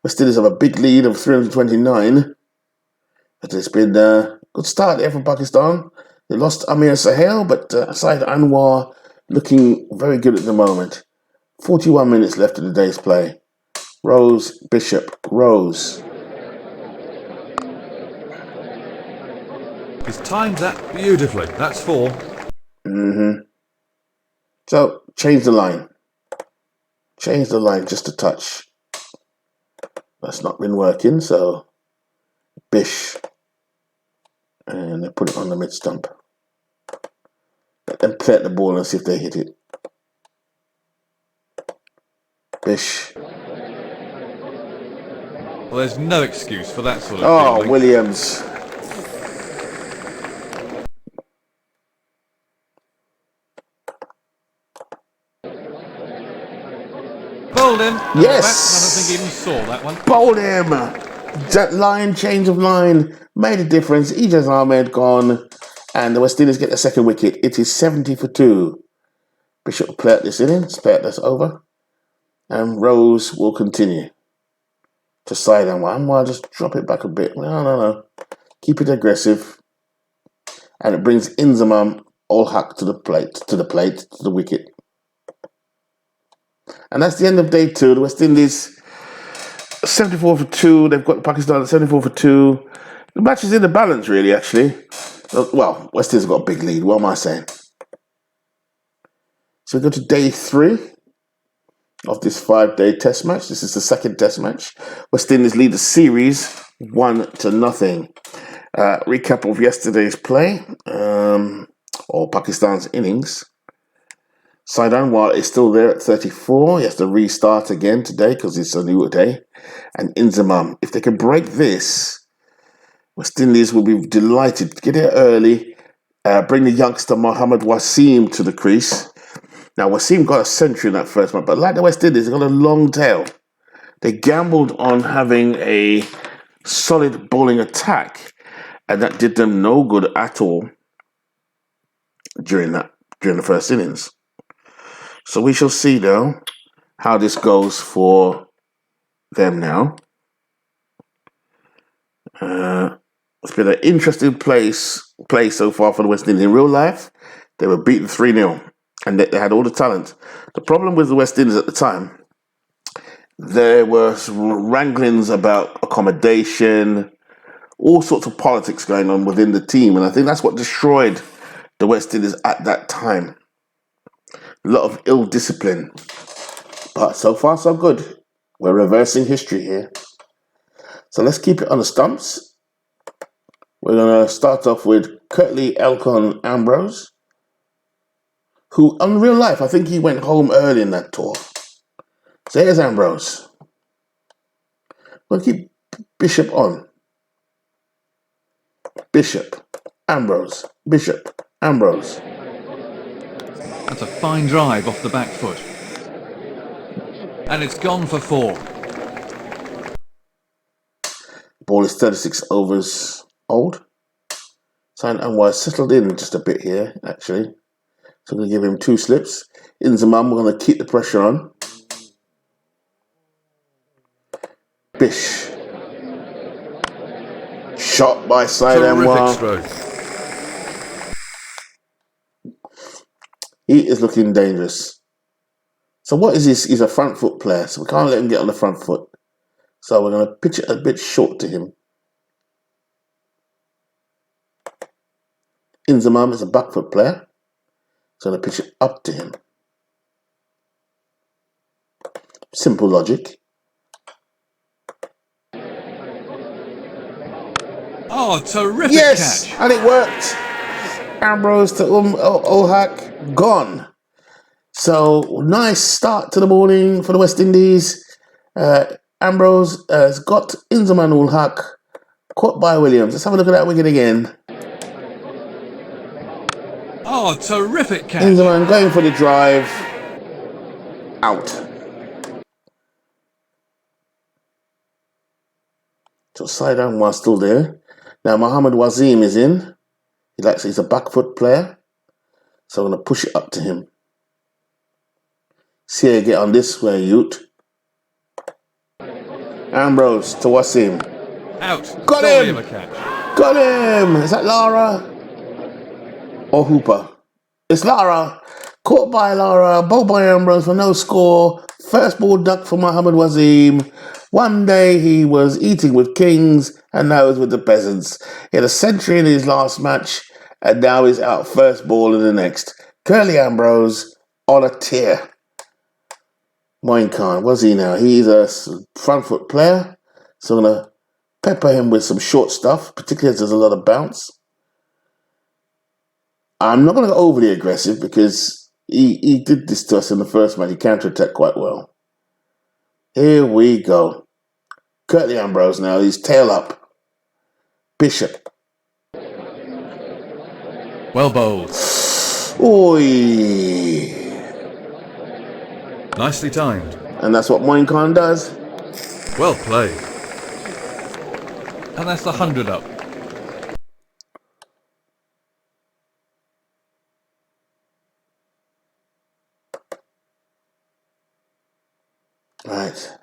West Indies have a big lead of 329. But it's been a good start there from Pakistan. They lost Amir Sahel, but Syed Anwar looking very good at the moment. 41 minutes left of the day's play. Rose, Bishop, Rose. He's timed that beautifully. That's 4. So, change the line. Change the line just a touch. That's not been working, so Bish. And they put it on the mid stump. Let them play at the ball and see if they hit it. Bish. Well, there's no excuse for that sort of fielding. Williams. Bowled him. Yes. I don't think he even saw that one. Bowled him. That line, change of line, made a difference. Ijaz Ahmed gone. And the West Indies get the second wicket. It is 70 for 2. Bishop will play at this innings. Play at this over. And Rose will continue. To Syed Anwar. Anwar, just drop it back a bit. No. Keep it aggressive. And it brings Inzamam Ul-Haq to the wicket. And that's the end of day 2. The West Indies 74 for 2. They've got Pakistan at 74 for 2. The match is in the balance, really, actually. Well, West Indies got a big lead. What am I saying? So we go to day 3 of this 5-day test match. This is the second test match. West Indies lead the series 1-0. Recap of yesterday's play, or Pakistan's innings. Syed Anwar is still there at 34. He has to restart again today because it's a new day. And Inzamam, if they can break this, West Indies will be delighted to get here early, bring the youngster Mohammad Wasim to the crease. Now, Wasim got a century in that first one, but like the West Indies, they got a long tail. They gambled on having a solid bowling attack, and that did them no good at all during the first innings. So we shall see, though, how this goes for them now. It's been an interesting play so far for the West Indies. In real life, they were beaten 3-0, and they had all the talent. The problem with the West Indies at the time, there were wranglings about accommodation, all sorts of politics going on within the team, and I think that's what destroyed the West Indies at that time. A lot of ill discipline. But so far, so good. We're reversing history here. So let's keep it on the stumps. We're going to start off with Curtly Elcon Ambrose, who, in real life, I think he went home early in that tour. So here's Ambrose. We'll keep Bishop on. Bishop, Ambrose, Bishop, Ambrose. That's a fine drive off the back foot. And it's gone for 4. Ball is 36 overs old. Sain Anwar settled in just a bit here, actually. So I'm going to give him 2 slips. Inzamam, we're going to keep the pressure on. Bish. Shot by Sain Anwar. Stroke. He is looking dangerous. So what is this? He's a front foot player, so we can't let him get on the front foot. So we're going to pitch it a bit short to him. Inzamam is a back foot player, so I'm going to pitch it up to him. Simple logic. Oh, terrific Yes, catch. and it worked. Ambrose to Ohak, gone. So nice start to the morning for the West Indies. Ambrose has got Inzamam ul Haq caught by Williams. Let's have a look at that wicket again. Oh, terrific catch. Inzamam going for the drive. Out. So Sain Anwar still there. Now Mohammad Wasim is in. He's a back foot player. So I'm going to push it up to him. See how you get on this way, Ute. Ambrose to Wasim. Out. Got Story him! of a catch. Got him! Is that Lara? Or Hooper? It's Lara. Caught by Lara. Bowled by Ambrose for no score. First ball duck for Mohammad Wasim. One day he was eating with kings and now he's with the peasants. He had a century in his last match and now he's out first ball in the next. Curtly Ambrose on a tear. Moin Khan, what's he now? He's a front foot player. So I'm going to pepper him with some short stuff, particularly as there's a lot of bounce. I'm not going to go overly aggressive because he did this to us in the first match. He counter-attacked quite well. Here we go. Curtly Ambrose now. He's tail up. Bishop. Well bowled. Oi. Nicely timed. And that's what Moin Khan does. Well played. And that's the 100 up. Right.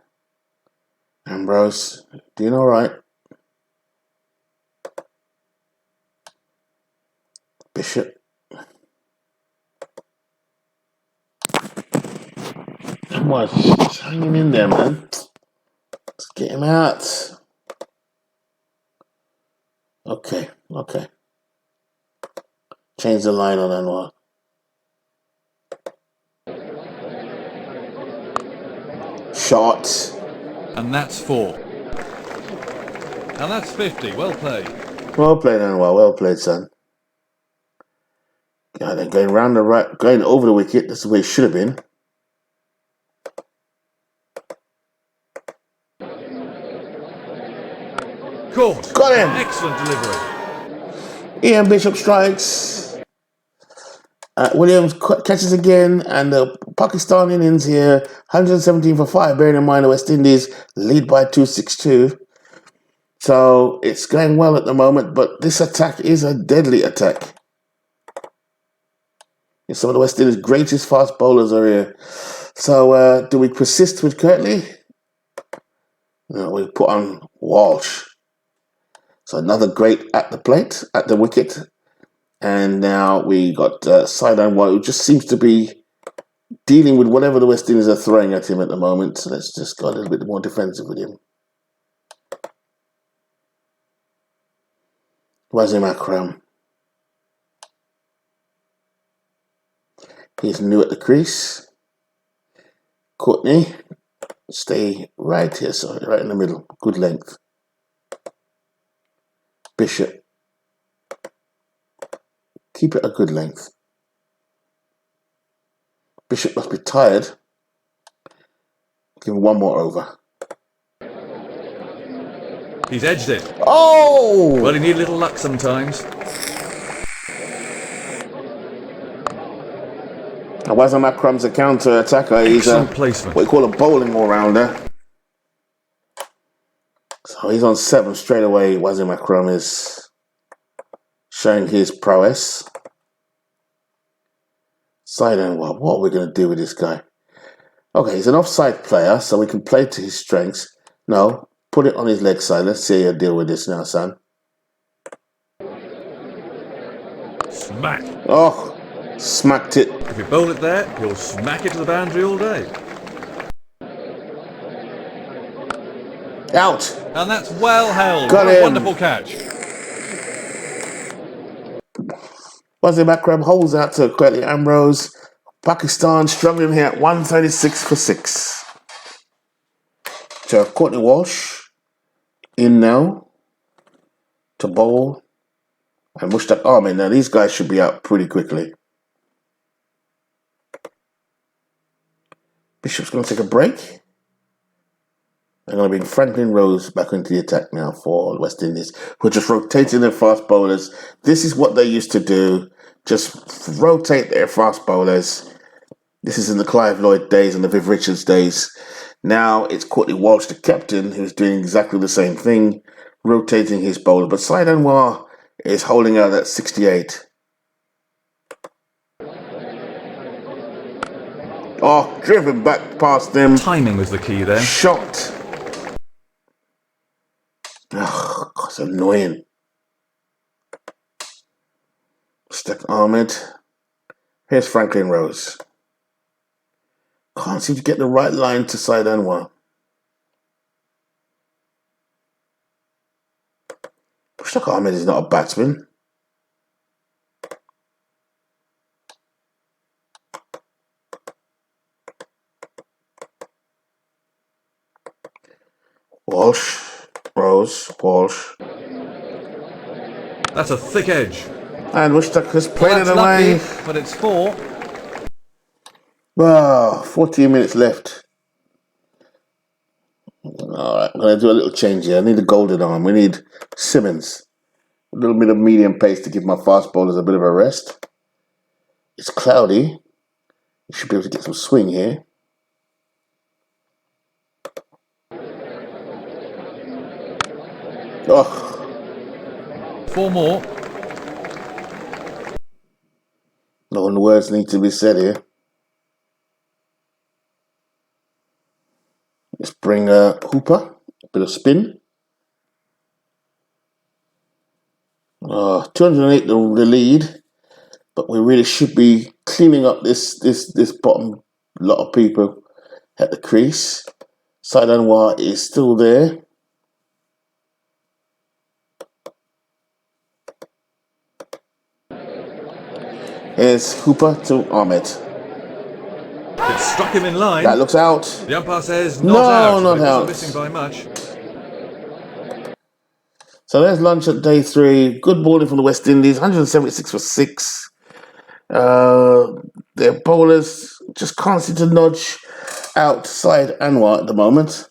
Ambrose, doing all right. Bishop. Come on, he's hanging in there, man. Let's get him out. Okay. Change the line on Anwar. Shot. And that's 4. And that's 50. Well played. Well played, Anwar. Well played, son. Yeah, they're going round the right, going over the wicket. That's the way it should have been. Caught. Got him. Excellent delivery. Ian Bishop strikes. Williams catches again, and the Pakistan innings here, 117 for 5, bearing in mind the West Indies lead by 262. So it's going well at the moment, but this attack is a deadly attack. Some of the West Indies' greatest fast bowlers are here. So do we persist with Kirtley? No, we put on Walsh. So another great at the plate, at the wicket. And now we got Sideline White, who just seems to be dealing with whatever the West Indies are throwing at him at the moment. So let's just go a little bit more defensive with him. Wasim Akram. He's new at the crease. Courtney, stay right here, sorry, right in the middle. Good length. Bishop. Keep it a good length. Bishop must be tired. Give him one more over. He's edged it. Oh! Well, you need a little luck sometimes. Now, Wasim Akram's a counter-attacker. He's Excellent placement. what you call a bowling all-rounder. So he's on 7 straight away. Wasim Akram is showing his prowess. Side end, what are we going to do with this guy? Okay, he's an offside player, so we can play to his strengths. No, put it on his leg side. Let's see how you deal with this now, son. Smack. Oh, smacked it. If you bowl it there, you'll smack it to the boundary all day. Out. And that's well held. Got What a him. wonderful catch. Wasim Akram holds out to Kirtley Ambrose. Pakistan struggling here at 136 for 6. So Courtney Walsh in now to bowl. And Mushtaq Ahmed. Now these guys should be out pretty quickly. Bishop's going to take a break. They're going to bring Franklin Rose back into the attack now for West Indies. We're just rotating their fast bowlers. This is what they used to do. Just rotate their fast bowlers. This is in the Clive Lloyd days and the Viv Richards days. Now it's Courtney Walsh, the captain, who's doing exactly the same thing, rotating his bowler. But Syed Anwar is holding out at 68. Oh, driven back past them. Timing was the key there. Shot. Oh, God, it's annoying. Mushtaq Ahmed. Here's Franklin Rose. Can't seem to get the right line to Syed Anwar. Mushtaq Ahmed is not a batsman. Walsh, Rose, Walsh. That's a thick edge. And Mushtaq has played it That's away. lucky, but it's 4. Well, 14 minutes left. Alright, I'm going to do a little change here. I need a golden arm. We need Simmons. A little bit of medium pace to give my fast bowlers a bit of a rest. It's cloudy. You should be able to get some swing here. Oh, 4 more. no words need to be said here. Let's bring Hooper, a bit of spin. 208 the lead, but we really should be cleaning up this bottom lot of people at the crease. Syed Anwar is still there. Here's Hooper to Ahmed. It struck him in line. That looks out. The umpire says No, not out. not It wasn't out. missing by much. So there's lunch at day 3. Good bowling from the West Indies, 176 for 6. Their bowlers just can't seem to nudge outside Anwar at the moment.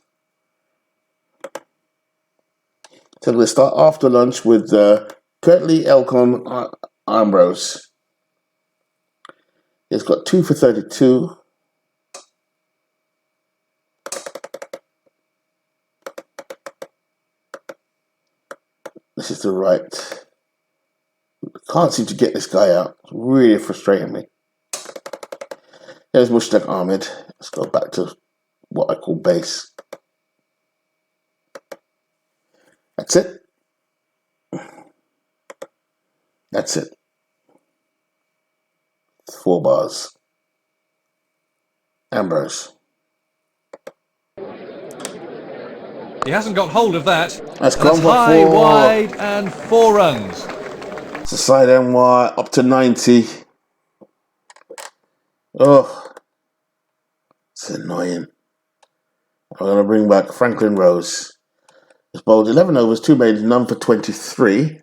So we'll start after lunch with Curtly Elcon Ambrose. He's got 2 for 32. This is the right. Can't seem to get this guy out. It's really frustrating me. There's Mushtaq Ahmed. Let's go back to what I call base. That's it. That's it. 4 bars. Ambrose. He hasn't got hold of that. That's gone for high, 4. wide, and 4 runs. It's a side end wide up to 90. Oh, it's annoying. I'm going to bring back Franklin Rose. He's bowled 11 overs, 2 made, none for 23.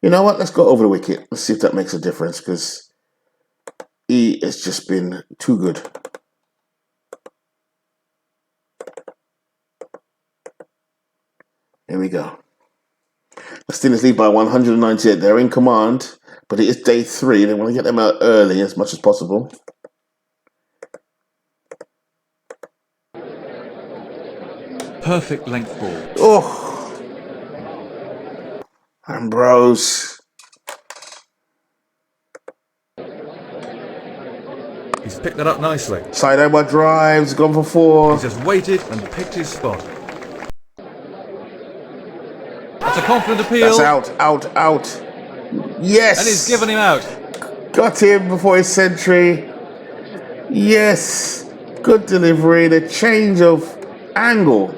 You know what? Let's go over the wicket. Let's see if that makes a difference, because he has just been too good. Here we go. West Indies lead by 198. They're in command, but it is day 3. They want to get them out early as much as possible. Perfect length ball. Oh! Ambrose. He's picked that up nicely. Side over drives, gone for 4. He's just waited and picked his spot. That's a confident appeal. That's out. Yes! And he's given him out. Got him before his century. Yes! Good delivery. The change of angle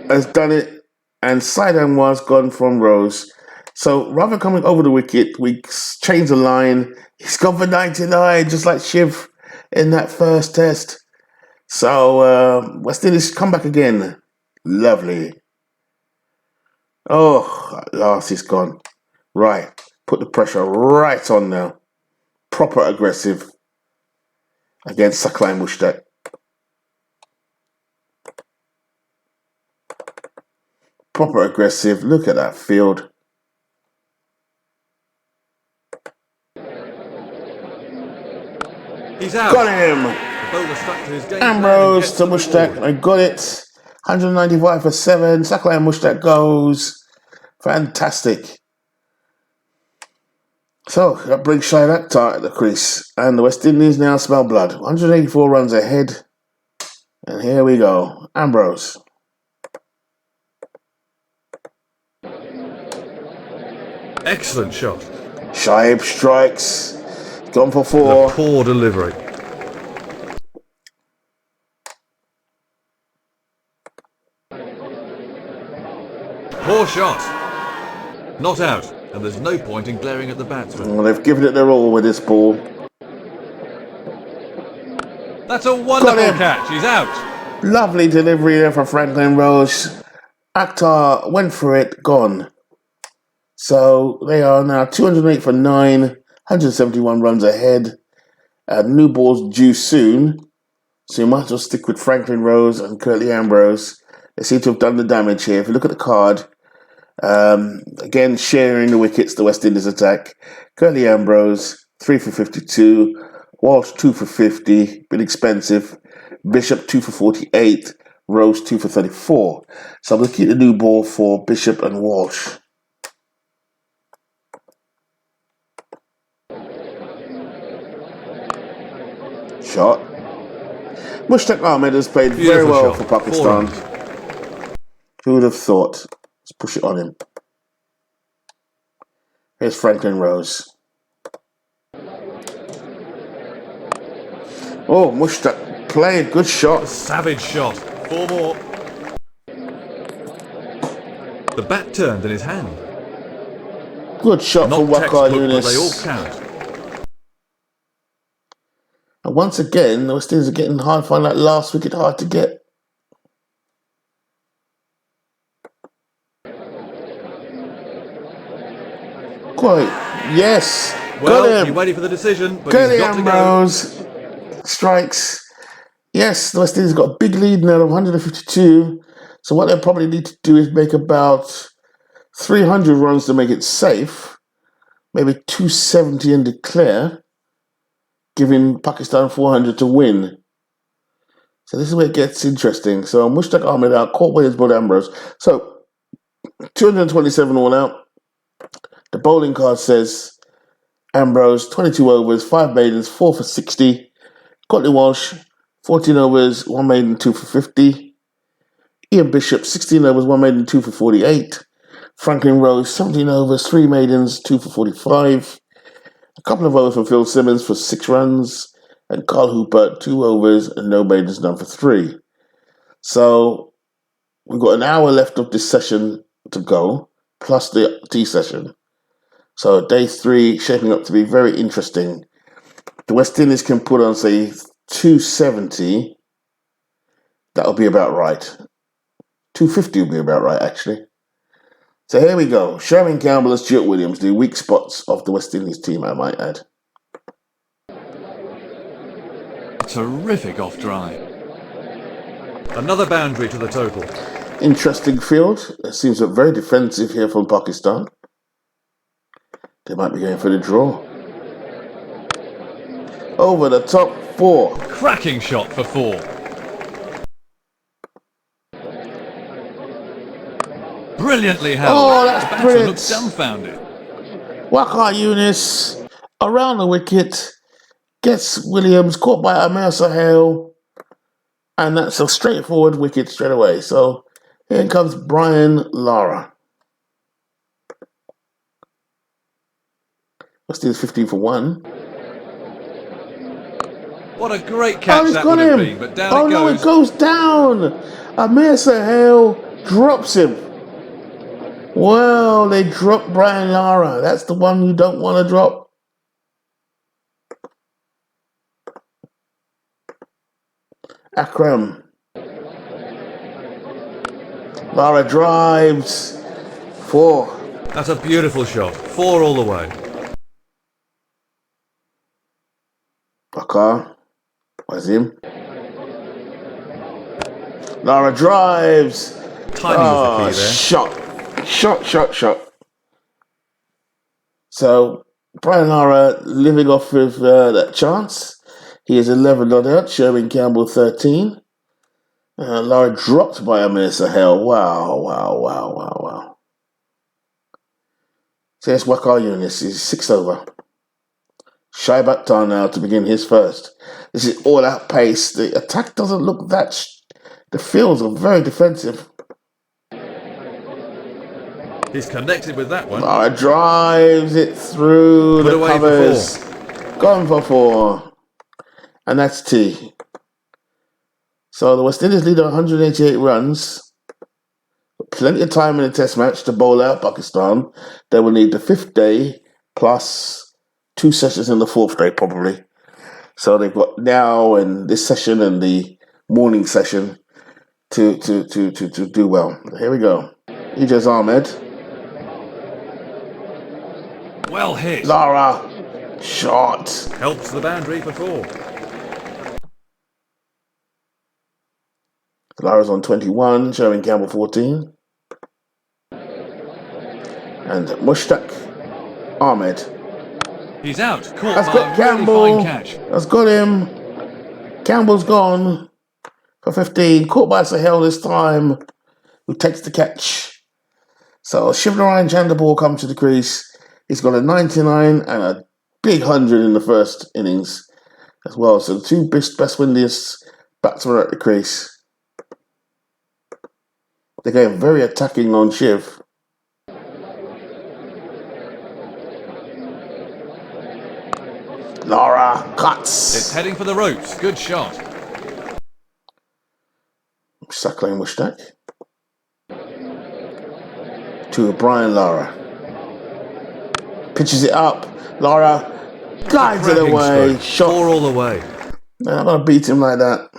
has done it. And Sidearm was gone from Rose. So rather than coming over the wicket, we change the line. He's gone for 99, just like Shiv in that first test. So West Indies come back again. Lovely. Oh, at last he's gone. Right. Put the pressure right on now. Proper aggressive against Saklai Mushtaq. Proper aggressive. Look at that field. He's out. Got him. The bowler stuck to his game Ambrose to Mushtaq. I got it. 195 for 7. Saklai Mushtaq goes. Fantastic. So that brings Shahid Akhtar at the crease. And the West Indies now smell blood. 184 runs ahead. And here we go. Ambrose. Excellent shot. Shaib strikes. Gone for 4. The poor delivery. Poor shot. Not out, and there's no point in glaring at the batsman. Well, they've given it their all with this ball. That's a wonderful catch. He's out. Lovely delivery there for Franklin Rose. Akhtar went for it, gone. So they are now 208 for 9, 171 runs ahead. New ball's due soon. So you might as well stick with Franklin Rose and Curtly Ambrose. They seem to have done the damage here. If you look at the card, again, sharing the wickets, the West Indies attack. Curtly Ambrose, 3 for 52. Walsh, 2 for 50. Bit expensive. Bishop, 2 for 48. Rose, 2 for 34. So I'm going to keep the new ball for Bishop and Walsh. Shot. Mushtaq Ahmed has played very well for Pakistan. Who would have thought? Let's push it on him. Here's Franklin Rose. Oh, Mushtaq played. Good shot. Savage shot. 4 more. The bat turned in his hand. Good shot Not from Waqar textbook, Younis. but they all count. And once again, the West Indies are getting hard. Find that last wicket hard to get. Quite. Yes. Well, got him. he waited for the decision, but Curtly he's got Ambrose strikes. Yes, the West Indies got a big lead now of 152. So what they'll probably need to do is make about 300 runs to make it safe. Maybe 270 and declare, giving Pakistan 400 to win. So this is where it gets interesting. So Mushtaq Ahmed out, caught Williams, bowled Ambrose. So 227 all out. The bowling card says Ambrose, 22 overs, 5 maidens, 4 for 60. Courtney Walsh, 14 overs, 1 maiden, 2 for 50. Ian Bishop, 16 overs, 1 maiden, 2 for 48. Franklin Rose, 17 overs, 3 maidens, 2 for 45. A couple of overs from Phil Simmons for 6 runs. And Carl Hooper, 2 overs and no maidens, none for 3. So we've got an hour left of this session to go, plus the tea session. So day 3 shaping up to be very interesting. The West Indies can put on, say, 270. That'll be about right. 250 will be about right, actually. So here we go. Sherman Campbell and Stuart Williams, the weak spots of the West Indies team, I might add. Terrific off drive. Another boundary to the total. Interesting field. It seems very defensive here from Pakistan. They might be going for the draw. Over the top 4. Cracking shot for 4. Brilliantly held. Oh, that's brilliant. Looks dumbfounded. Waqar Younis around the wicket. Gets Williams caught by Amir Sahel. And that's a straightforward wicket straight away. So here comes Brian Lara. West Indies 15 for 1. What a great catch that would have been, but down it goes. Oh no, it goes down. Amir Sahel drops him. Well, they dropped Brian Lara. That's the one you don't want to drop. Akram. Lara drives. 4. That's a beautiful shot. 4 all the way. Bakar. Wazim. Lara drives. Timing was the key there. Shot. So, Brian Lara living off with that chance. He is 11 not out. Sherman Campbell 13. Lara dropped by Amir Sahel. Wow. So that's Waqar Younis. He's 6th over. Shoaib Akhtar now to begin his first. This is all out pace. The attack doesn't look that... The fields are very defensive. He's connected with that one. Lara drives it through the covers. Gone for 4. And that's T. So the West Indies lead on 188 runs. Plenty of time in the test match to bowl out Pakistan. They will need the 5th day plus 2 sessions in the 4th day probably. So they've got now and this session and the morning session to do well. Here we go. Ijaz Ahmed. Well hit. Lara. Shot. Helps the boundary for 4. Lara's on 21, Sherman Campbell 14. And Mushtaq Ahmed. He's out. Caught That's by got a Campbell. really fine catch. That's got him. Campbell's gone for 15. Caught by Sahel this time, who takes the catch. So Shivnarine Chanderbal comes to the crease. He's got a 99 and a big 100 in the first innings as well. So the 2 best windiest batsmen are at the crease. They're going very attacking on Shiv. Lara cuts. It's heading for the ropes. Good shot. Suckling Mushtaq. To Brian Lara. Pitches it up. Lara guides it away. Shot. 4 all the way. Man, I'm going to beat him like that.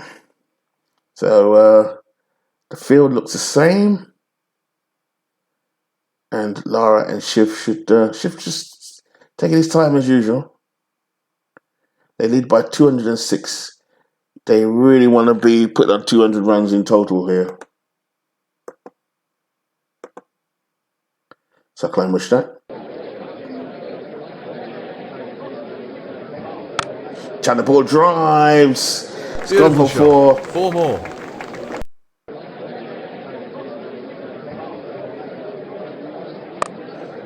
So the field looks the same. And Lara and Shiv should just taking his time as usual. They lead by 206. They really want to be put on 200 runs in total here. Saklan Mushtaq. China ball drives. It's gone for Beautiful shot. 4. 4 more.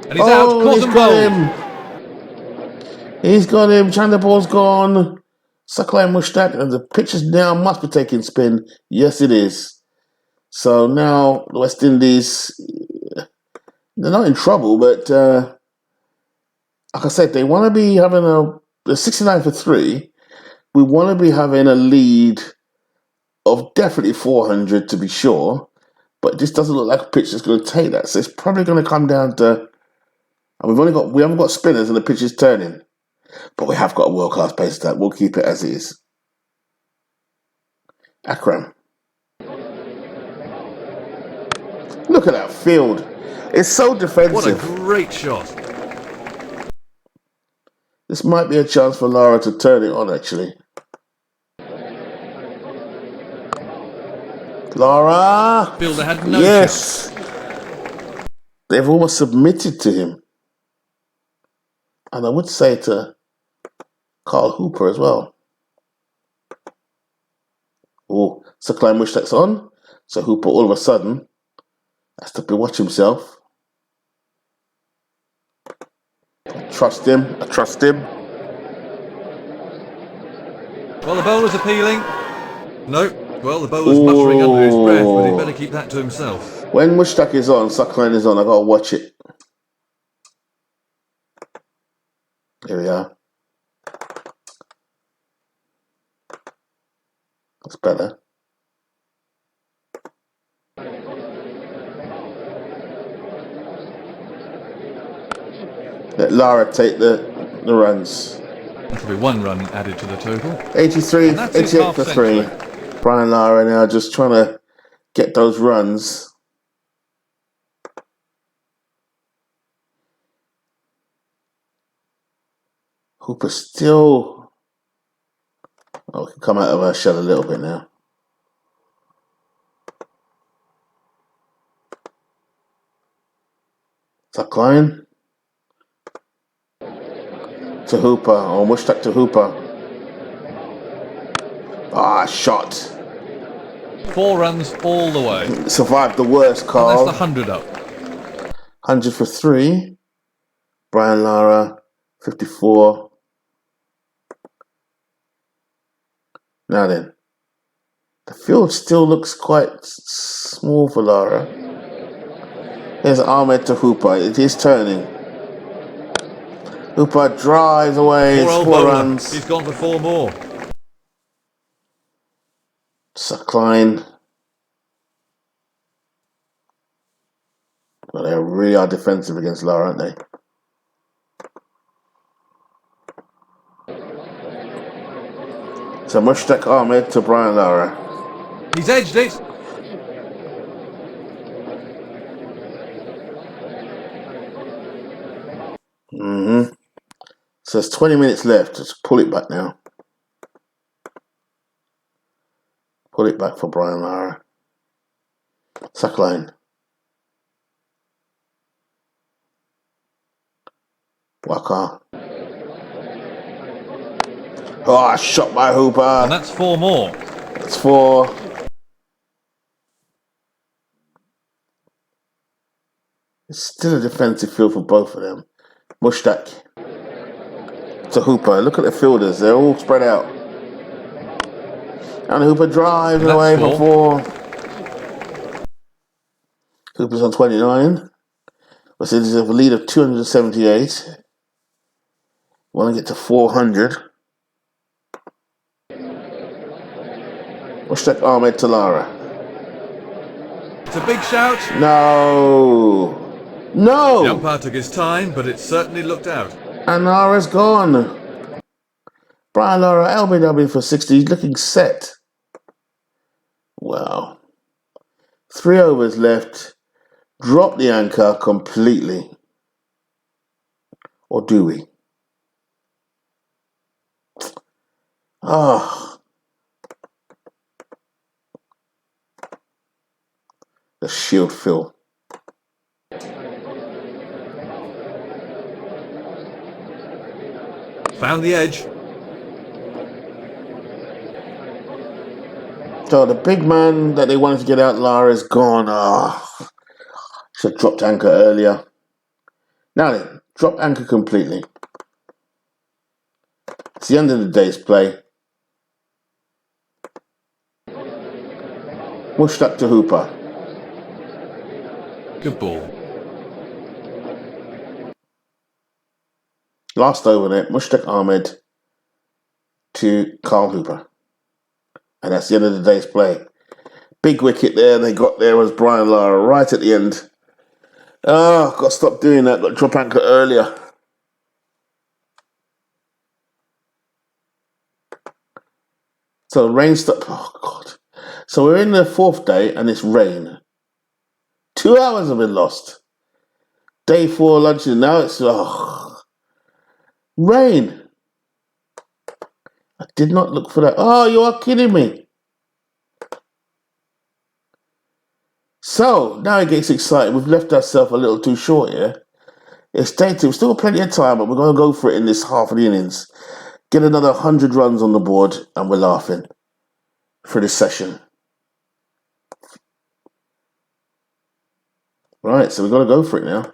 And he's out. Caught He's and got bowled. him. He's got him. China ball's gone. Saklan Mushtaq. And the pitches now must be taking spin. Yes, it is. So now the West Indies, they're not in trouble, but like I said, they want to be having a 69 for 3. We want to be having a lead of definitely 400 to be sure, but this doesn't look like a pitch that's going to take that. So it's probably going to come down to, and we haven't got spinners and the pitch is turning, but we have got a world class pace attack. We'll keep it as it is. Akram, look at that field. It's so defensive. What a great shot. This might be a chance for Lara to turn it on, actually. Lara! Fielder had no yes! chance. They've almost submitted to him. And I would say to Carl Hooper as well. Oh, Saklan Mushtaq's on. So Hooper all of a sudden has to watch himself. I trust him. Well, the bowler's appealing. No. Well, the bowler's muttering under his breath, but he'd better keep that to himself. When Mushtaq is on, Saklan is on. I gotta watch it. Here we are. That's better. Let Lara take the runs. That'll be 1 run added to the total. 83, 88 for 3. Brian Lara now just trying to get those runs. Hooper still can come out of our shell a little bit now. Saklan to Hooper, or Mushtaq to Hooper. Shot. 4 runs all the way. Survived the worst, Carl. And that's the 100 up. 100 for 3. Brian Lara, 54. Now then, the field still looks quite small for Lara. Here's Ahmed to Hooper. It is turning. Hooper drives away. It's 4 runs. He's gone for 4 more. Saklan. Well, they really are defensive against Lara, aren't they? So Mushtaq Ahmed to Brian Lara. He's edged it. So there's 20 minutes left. Let's pull it back now. Pull it back for Brian Lara. Saklan. Waka. Shot by Hooper. And that's 4 more. That's 4. It's still a defensive field for both of them. Mushtaq to Hooper. Look at the fielders. They're all spread out. And Hooper drives away for 4. Hooper's on 29. But so there's a lead of 278. Want to get to 400. Mushtaq Ahmed to Lara. It's a big shout. No. The umpire took his time, but it certainly looked out. And Lara's gone. Brian Lara, LBW for 60. He's looking set. Wow. 3 overs left. Drop the anchor completely. Or do we? The shield fill. Found the edge. So the big man that they wanted to get out, Lara, is gone. Should have dropped anchor earlier. Now then, drop anchor completely. It's the end of the day's play. Mushtaq to Hooper. Good ball. Last over there, Mushtaq Ahmed to Carl Hooper. And that's the end of the day's play. Big wicket there. They got there was Brian Lara right at the end. Got to stop doing that. Got to drop anchor earlier. So rain stopped. Oh, God. So we're in the fourth day and it's rain. 2 hours have been lost. Day 4 lunch and now it's rain. I did not look for that. Oh, you are kidding me. So now he gets excited. We've left ourselves a little too short here. It's day 2. We've still got plenty of time, but we're going to go for it in this half of the innings. Get another 100 runs on the board, and we're laughing for this session. Right, so we've got to go for it now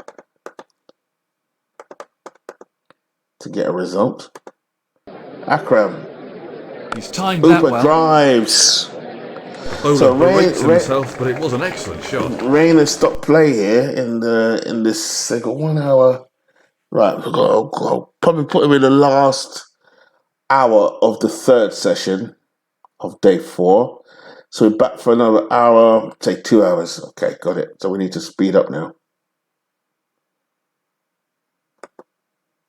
to get a result. Akram. He's timed that Hooper well. drives. Bowler So berates himself, but it was an excellent shot. Rain has stopped play here in this. They got 1 hour. Right, we've got to probably put him in the last hour of the third session of day 4. So we're back for another hour, say 2 hours. Okay, got it. So we need to speed up now.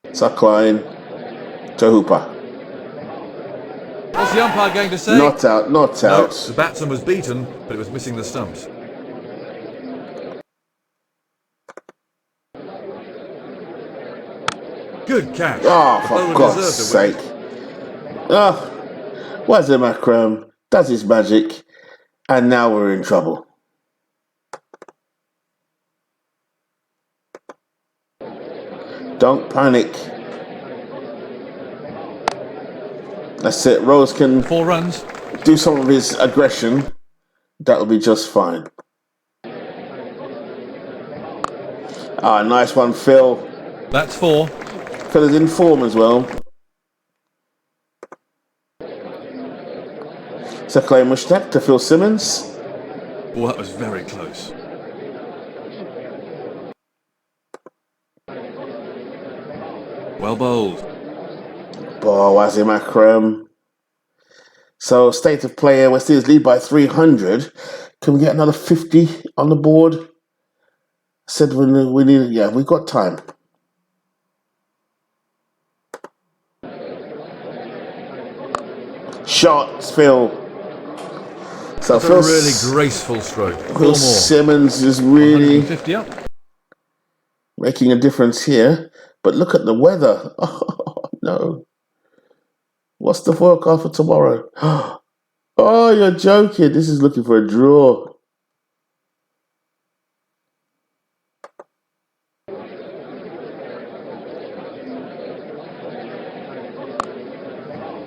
Suckline to Hooper. What's the umpire going to say? Not out, not No, out. the batsman was beaten, but it was missing the stumps. Good catch. Oh, The for bowler God's deserved a sake. wicket. Wazir Akram does his magic, and now we're in trouble. Don't panic. That's it. Rose can 4 runs. do some of his aggression. That'll be just fine. Nice one, Phil. That's 4. Phil is in form as well. Saklay Mushtaq to Phil Simmons. Oh, that was very close. Well bowled. Wazir Akram. So, state of play here, West Indies lead by 300. Can we get another 50 on the board? Said we need, yeah, we've got time. Shots, Phil. So That's a really graceful stroke. 4 more. Simmons is really 150 up. making a difference here. But look at the weather. Oh, no. What's the forecast for tomorrow? Oh, you're joking. This is looking for a draw.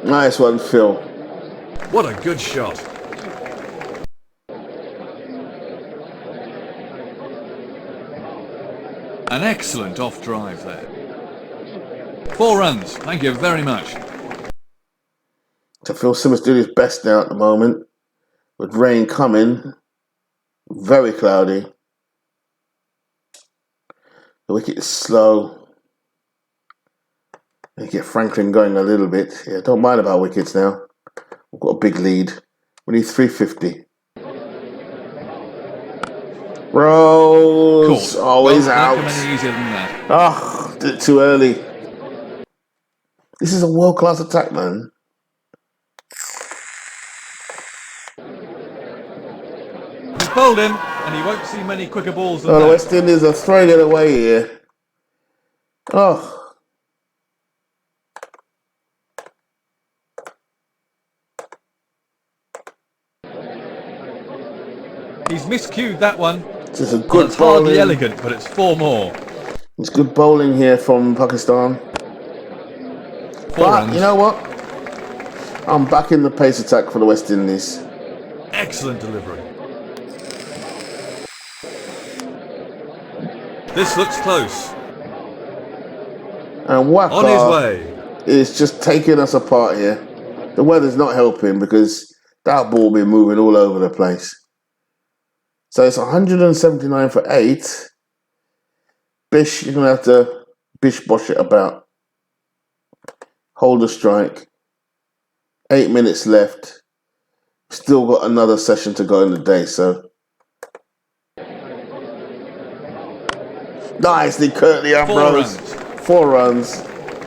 Nice one, Phil. What a good shot. An excellent off drive there. 4 runs. Thank you very much. So Phil Simmons doing his best now at the moment. With rain coming. Very cloudy. The wicket is slow. You get Franklin going a little bit. Yeah, don't mind about wickets now. We've got a big lead. We need 350. Rose. Caught. Always well, out. Not come any easier than that. Did it too early. This is a world-class attack, man. He's bowled him, and he won't see many quicker balls than The that. West Indies are throwing it away here. He's miscued that one. This is a Well, good it's hardly bowling. elegant, but it's 4 more. It's good bowling here from Pakistan. 4 But runs. you know what? I'm back in the pace attack for the West Indies. Excellent delivery. This looks close. And On his Waqar way. is just taking us apart here. The weather's not helping because that ball been moving all over the place. So it's 179 for 8. Bish, you're going to have to bish-bosh it about. Hold a strike. 8 minutes left. Still got another session to go in the day, so. Nicely, Curtly Ambrose. 4 runs.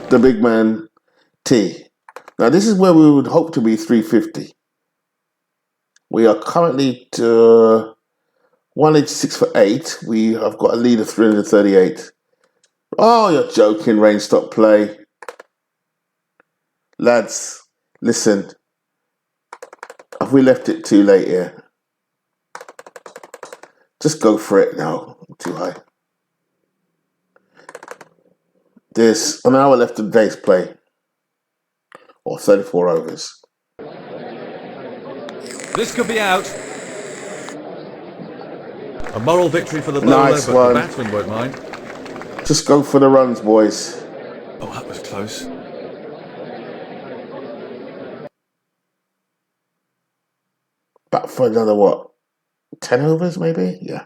The big man, T. Now, this is where we would hope to be 350. We are currently 186 for 8. We have got a lead of 338. Oh, you're joking, rain stop play. Lads, listen. Have we left it too late here? Just go for it now. Too high. There's an hour left of the day's play. Or 34 overs. This could be out. A moral victory for the bowler, Nice but one. the batsman won't mind. Just go for the runs, boys. Oh, that was close. Back for another, what? 10 overs, maybe? Yeah.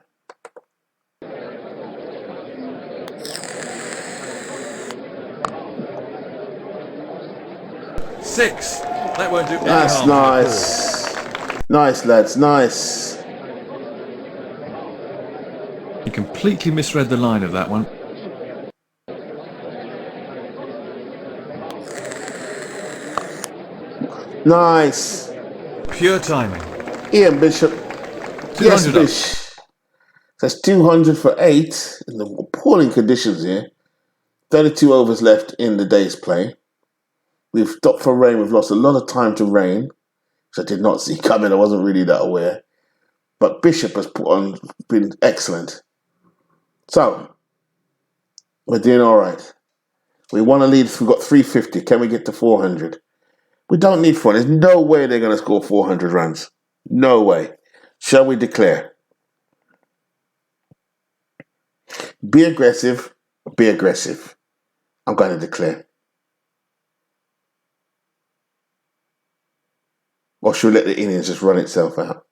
Six. That won't do any That's harm. nice. Nice, lads. Nice. He completely misread the line of that one. Nice. Pure timing. Ian Bishop. 200 Yes, up. Bish. That's 200 for 8 in the appalling conditions here. 32 overs left in the day's play. We've stopped for rain. We've lost a lot of time to rain, which I did not see coming. I wasn't really that aware. But Bishop has been excellent. So, we're doing all right. We want to lead. We've got 350. Can we get to 400? We don't need 400. There's no way they're going to score 400 runs. No way. Shall we declare? Be aggressive. Be aggressive. I'm going to declare. Or should we let the innings just run itself out?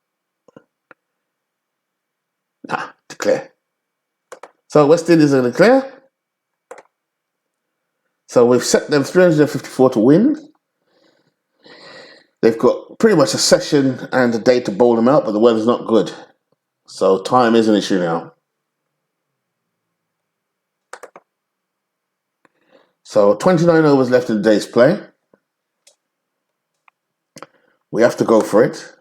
Nah, declare. So West Indies are going to declare. So we've set them 354 to win. They've got pretty much a session and a day to bowl them out, but the weather's not good. So time is an issue now. So 29 overs left in the day's play. We have to go for it.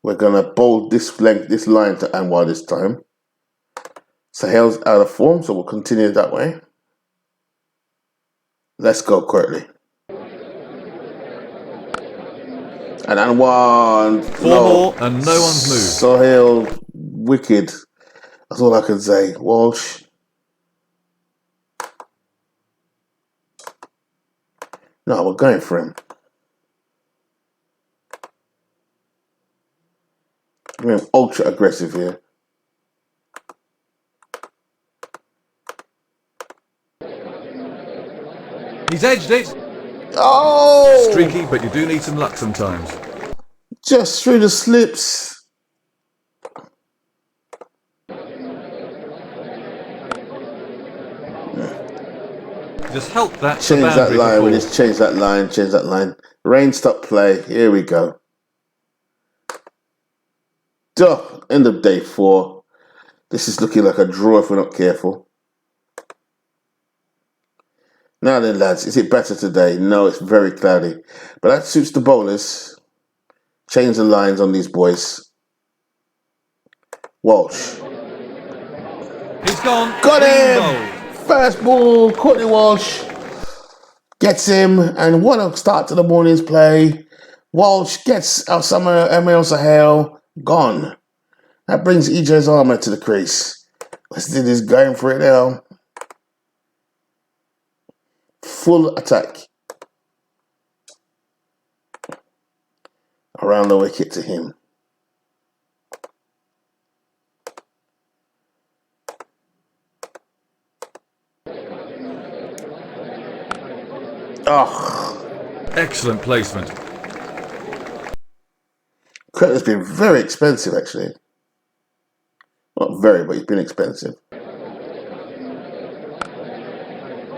We're going to bowl this line to Anwar this time. Sahel's out of form, so we'll continue that way. Let's go, Courtney. And Anwar... Four more and no one's moved. Sahel, wicked. That's all I can say. Walsh. No, we're going for him. We're ultra aggressive here. He's edged it. Oh! Streaky, but you do need some luck sometimes. Just through the slips. Just help that. Change that line. We just change that line. Change that line. Rain stop play. Here we go. Duh. End of day 4. This is looking like a draw if we're not careful. Now then, lads, is it better today? No, it's very cloudy. But that suits the bowlers. Change the lines on these boys. Walsh. He's gone. Got him! First ball, Courtney Walsh. Gets him. And what a start to the morning's play. Walsh gets Emil Sahel gone. That brings EJ's armor to the crease. West Indies going for it now. Full attack. Around the wicket to him. Oh. Excellent placement. Crichton's been very expensive, actually. Not very, but he's been expensive.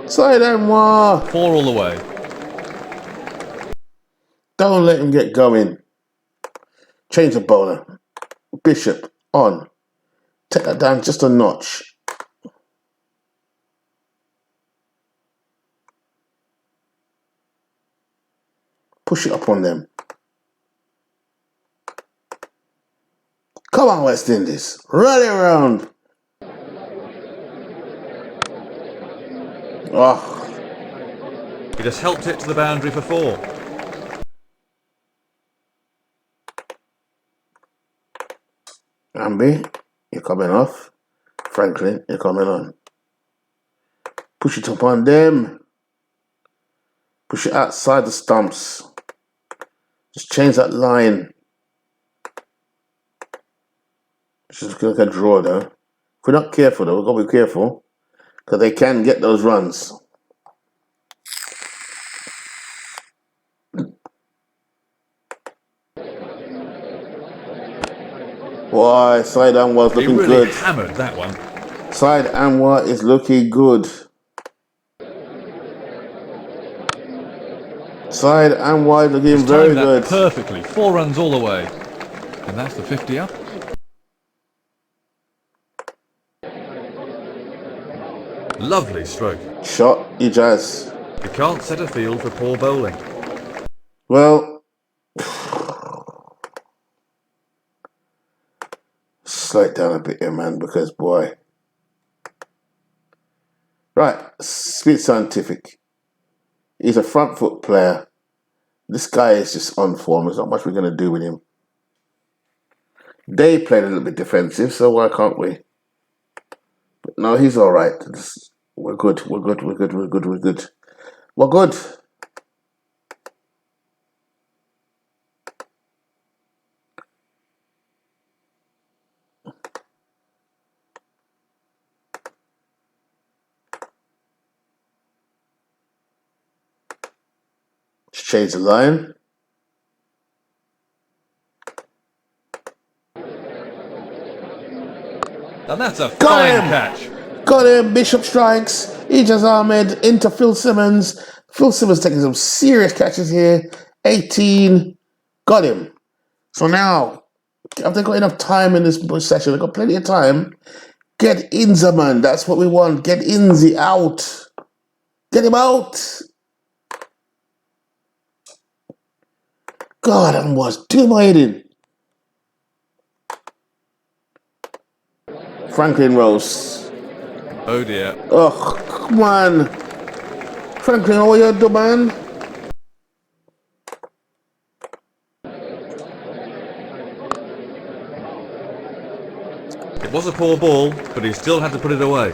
Side Anwar. 4 all the way. Don't let him get going. Change the bowler. Bishop on. Take that down just a notch. Push it up on them. Come on, West Indies. Rally around. Oh. He just helped it to the boundary for 4. Ambi, you're coming off. Franklin, you're coming on. Push it up on them. Push it outside the stumps. Just change that line. Just looking like a draw though. If we're not careful though, we've got to be careful. Because they can get those runs. Why, Syed Anwar's looking He really good. hammered that one. Syed Anwar is looking good. Syed Anwar looking He's very timed that good. perfectly. 4 runs all the way. And that's the 50 up. Lovely stroke. Shot, Ijaz. You can't set a field for poor bowling. Well, slow it down a bit here, man, because boy. Right, Speed Scientific. He's a front foot player. This guy is just on form. There's not much we're going to do with him. They played a little bit defensive, so why can't we? But no, he's all right. We're good. We're good. We're good. We're good. We're good. We're good. Let's change the line. And that's a Got fine him! catch. Got him. Bishop strikes. Ijaz Ahmed into Phil Simmons. Phil Simmons taking some serious catches here. 18. Got him. So now, have they got enough time in this session? They've got plenty of time. Get Inza, man. That's what we want. Get Inzi out. Get him out. God, I'm was doing my head in. Franklin Rose. Oh dear. Oh, come on. Franklin, how are you doing, man? It was a poor ball, but he still had to put it away.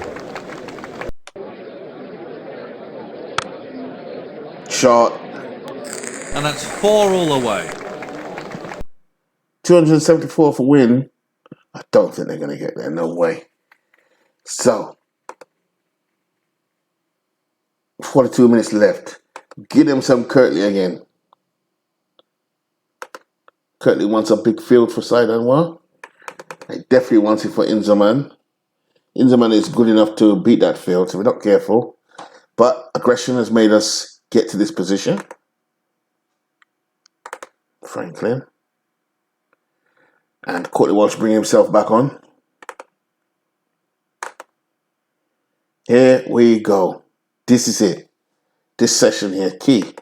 Shot. And that's 4 all the way. 274 for win. I don't think they're going to get there. No way. So, 42 minutes left. Give them some Kirtley again. Kirtley wants a big field for Syed Anwar. He definitely wants it for Inzaman. Inzaman is good enough to beat that field, so we're not careful. But aggression has made us get to this position. Franklin. And Courtney Walsh bringing himself back on. Here we go. This is it. This session here, key.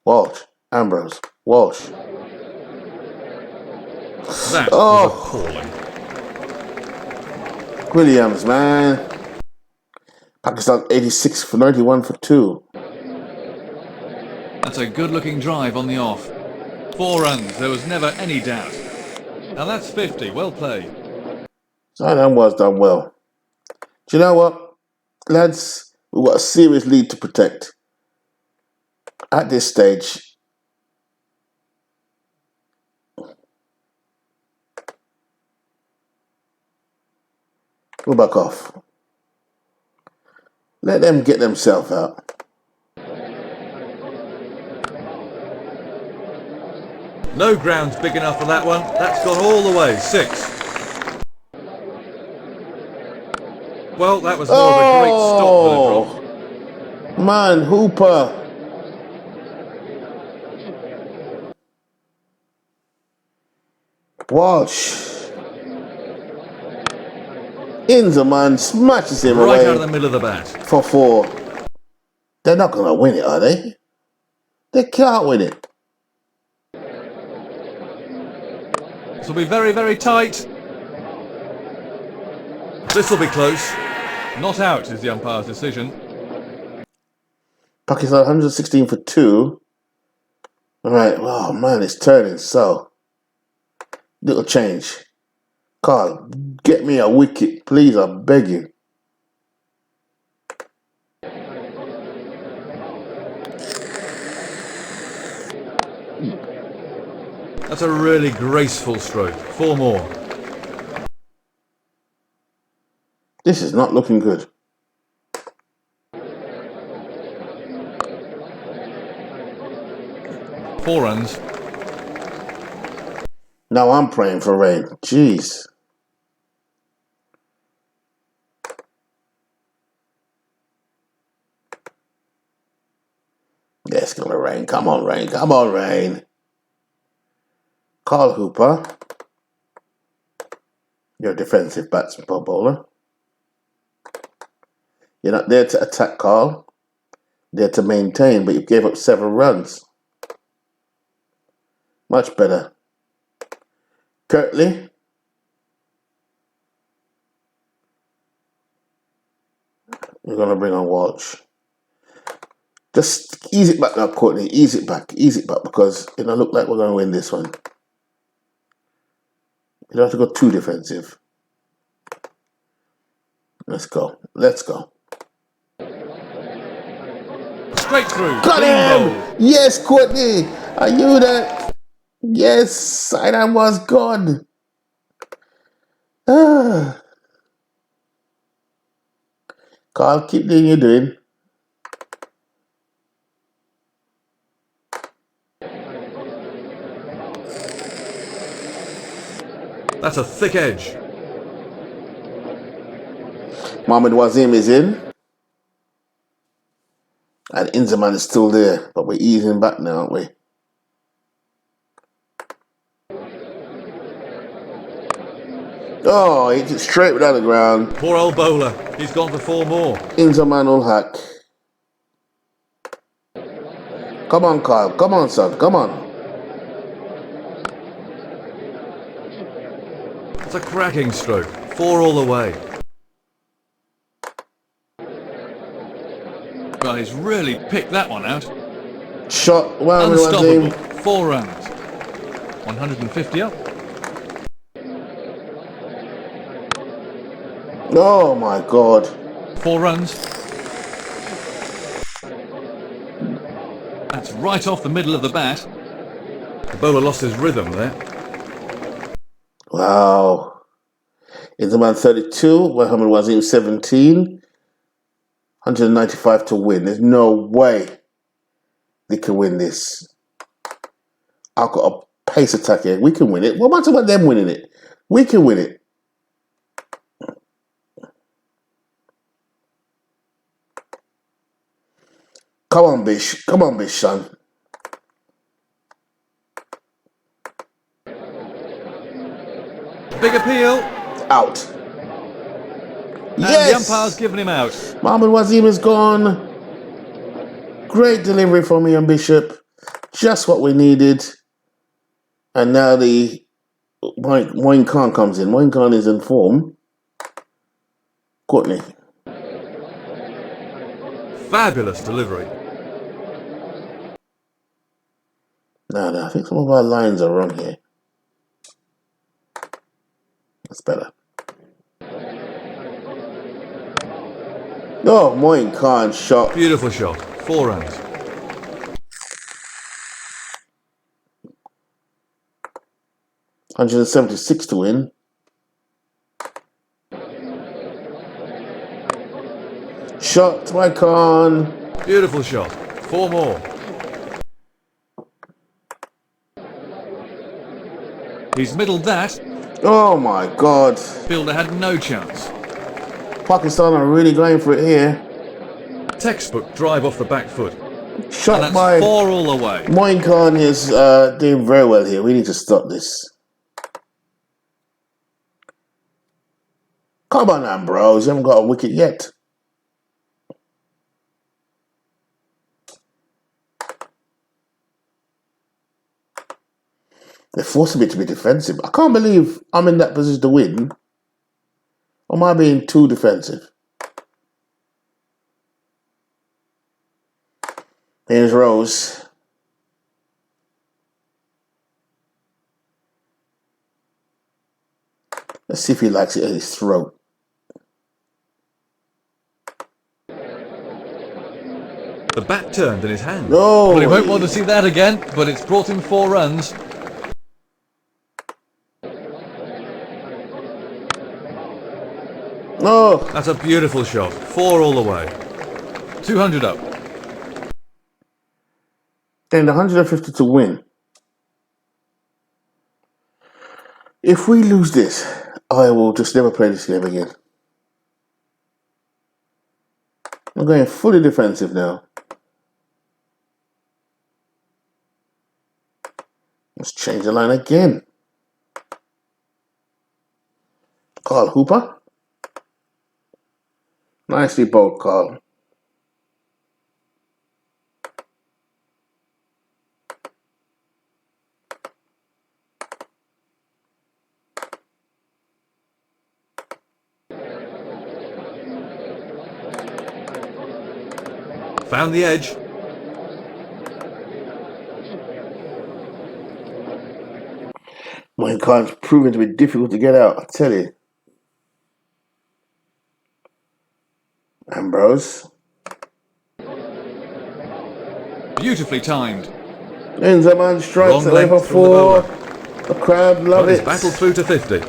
Walsh, Ambrose, Walsh. That was appalling. Williams, man. Pakistan 86 for 91 for 2. That's a good-looking drive on the off. 4 runs, there was never any doubt. And that's 50, well played. Sidearm was done well. Do you know what, lads? We've got a serious lead to protect. At this stage, we'll back off. Let them get themselves out. No ground's big enough for that one. That's gone all the way. 6. Well, that was more of a great stop than a drop. Man, Hooper. Walsh. Inzerman smashes him Right away out of the middle of the bat. for 4. They're not going to win it, are they? They can't win it. This will be very, very tight. This will be close. Not out is the umpire's decision. Pakistan 116 for 2. All right. Oh, man, it's turning. So, little change. Carl, get me a wicket, please. I beg you. That's a really graceful stroke. 4 more. This is not looking good. Four runs. Now I'm praying for rain. Jeez. Yeah, it's gonna rain. Come on, rain. Come on, rain. Carl Hooper. You're a defensive batsman, bowler. You're not there to attack, Carl. There to maintain, but you gave up 7 runs. Much better. Kirtley. You're going to bring on Walsh. Just ease it back now, Courtney. Ease it back. Ease it back because it don't look like we're going to win this one. You don't have to go too defensive. Let's go. Let's go. Straight through. Got him! Yes, Courtney. Are you there? Yes, sidearm was gone. Ah. Carl, keep doing your doing. That's a thick edge. Mohamed Wazim is in. And Inzerman is still there. But we're easing back now, aren't we? Oh, he hit it straight without the ground. Poor old bowler. He's gone for 4 more. Inzerman will hack. Come on, Carl. Come on, son. Come on. It's a cracking stroke. 4 all the way. Well, he's really picked that one out. Shot. Well, Unstoppable. 4 runs. 150 up. Oh my God. 4 runs. That's right off the middle of the bat. The bowler lost his rhythm there. Wow. Inzerman 32. Mohamed Wazim 17. 195 to win. There's no way they can win this. I've got a pace attack here. We can win it. What matter about them winning it? We can win it. Come on, Bish. Come on, Bish, son. Big appeal. Out. And Yes! the umpire's given him out. Mohamed Wazim is gone. Great delivery from Ian Bishop. Just what we needed. And now the Moin Khan comes in. Moin Khan is in form. Courtney. Fabulous delivery. No, I think some of our lines are wrong here. That's better. Oh, Moin Khan shot. Beautiful shot. 4 runs. $176 to win. Shot by Khan. Beautiful shot. 4 more. He's middled that. Oh my God. Fielder had no chance. Pakistan are really going for it here. Textbook drive off the back foot. Shot And that's by 4 all the way. Moin Khan is doing very well here. We need to stop this. Come on now, bros. You haven't got a wicket yet. They're forcing me to be defensive. I can't believe I'm in that position to win. Or am I being too defensive? Here's Rose. Let's see if he likes it at his throat. The bat turned in his hand. No. But he won't want to see that again, but it's brought him 4 runs. No. That's a beautiful shot. 4 all the way. 200 up. And 150 to win. If we lose this, I will just never play this game again. I'm going fully defensive now. Let's change the line again. Carl Hooper. Nicely bowled, Carl. Found the edge. My card's proving to be difficult to get out, I tell you. Ambrose. Beautifully timed. Inzaman strikes at level 4. The crowd love it. He's battled through to 50.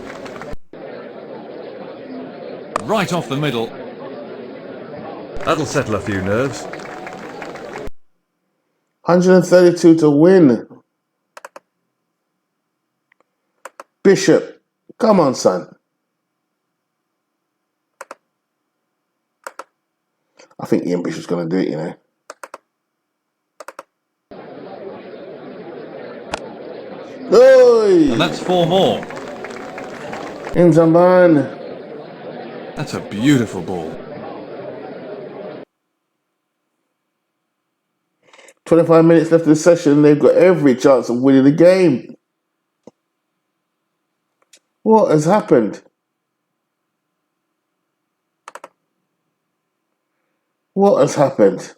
Right off the middle. That'll settle a few nerves. 132 to win. Bishop. Come on, son. I think Ian Bishop's going to do it, you know. Oi! And that's 4 more. Inzaman. That's a beautiful ball. 25 minutes left of the session. They've got every chance of winning the game. What has happened? What has happened?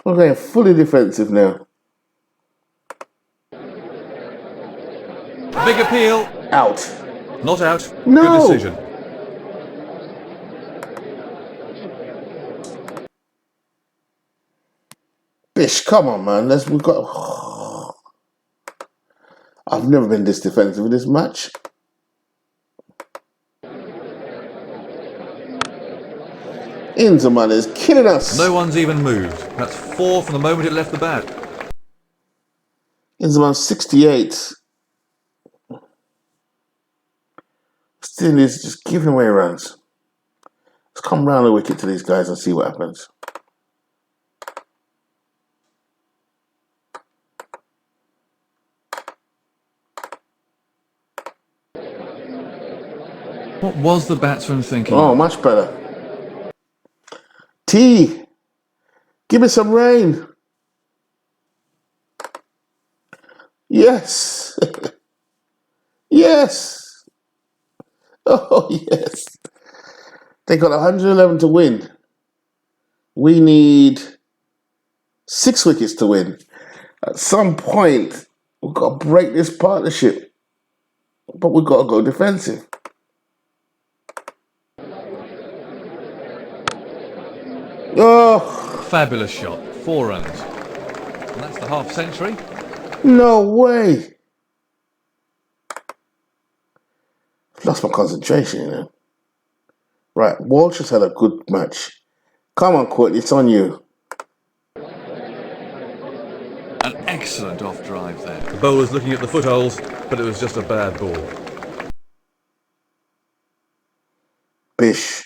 We're going fully defensive now. Big appeal. Out. Not out. No. Good decision. Bish, come on, man. We've got. I've never been this defensive in this match. Inzaman is killing us. No one's even moved. That's 4 from the moment it left the bat. Inzaman 68. Still is just giving away runs. Let's come round the wicket to these guys and see what happens. What was the batsman thinking? Oh, much better. T, give me some rain. Yes. Yes. Oh, yes. They got 111 to win. We need 6 wickets to win. At some point, we've got to break this partnership. But we've got to go defensive. Oh, Fabulous shot. 4 runs. And that's the half century. no way. Lost my concentration, you know. Right, Walsh has had a good match. Come on, Courtney, it's on you. An excellent off drive there. The bowler's looking at the footholes, but it was just a bad ball. Bish.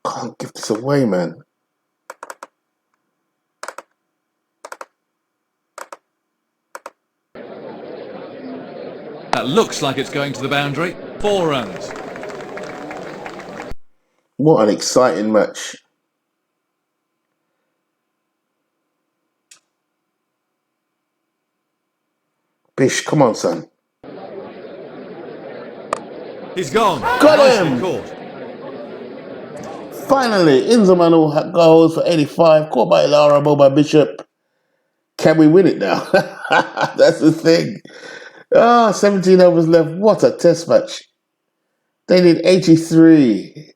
Can't give this away, man. That looks like it's going to the boundary. 4 runs. What an exciting match. Bish, come on, son. He's gone. Got Nicely him! caught. Finally, Inzamanu goes for 85. Caught by Lara, ball by Bishop. Can we win it now? That's the thing. 17 overs left. What a test match. They need 83.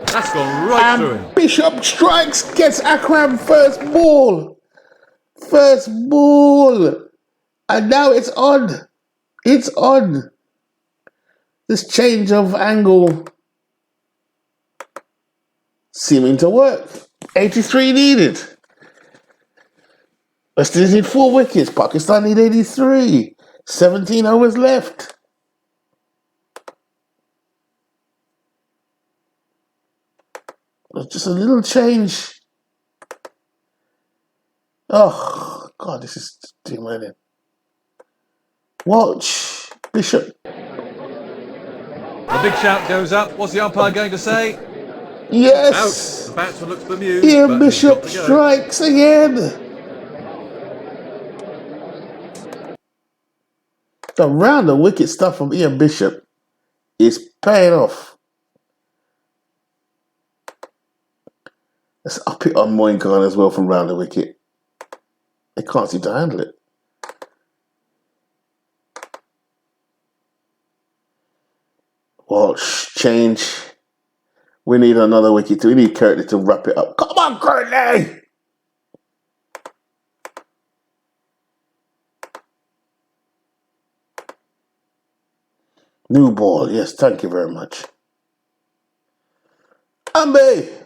That's gone right through him. Bishop strikes, gets Akram first ball. First ball. And now it's on. It's on. This change of angle seeming to work. 83 needed. West Indies need 4 wickets. Pakistan need 83. 17 overs left. Just a little change. Oh, God, this is too many. Walsh, Bishop. The big shout goes up. What's the umpire going to say? Yes. Out. The batsman looks bemused. Ian but he's got Bishop to go. strikes again. The round the wicket stuff from Ian Bishop is paying off. Let's up it on Moin Khan as well from round the wicket. They can't seem to handle it. Walsh, change. We need another wicket. We need Curtly to wrap it up. Come on, Curtly! New ball. Yes, thank you very much. Ambe!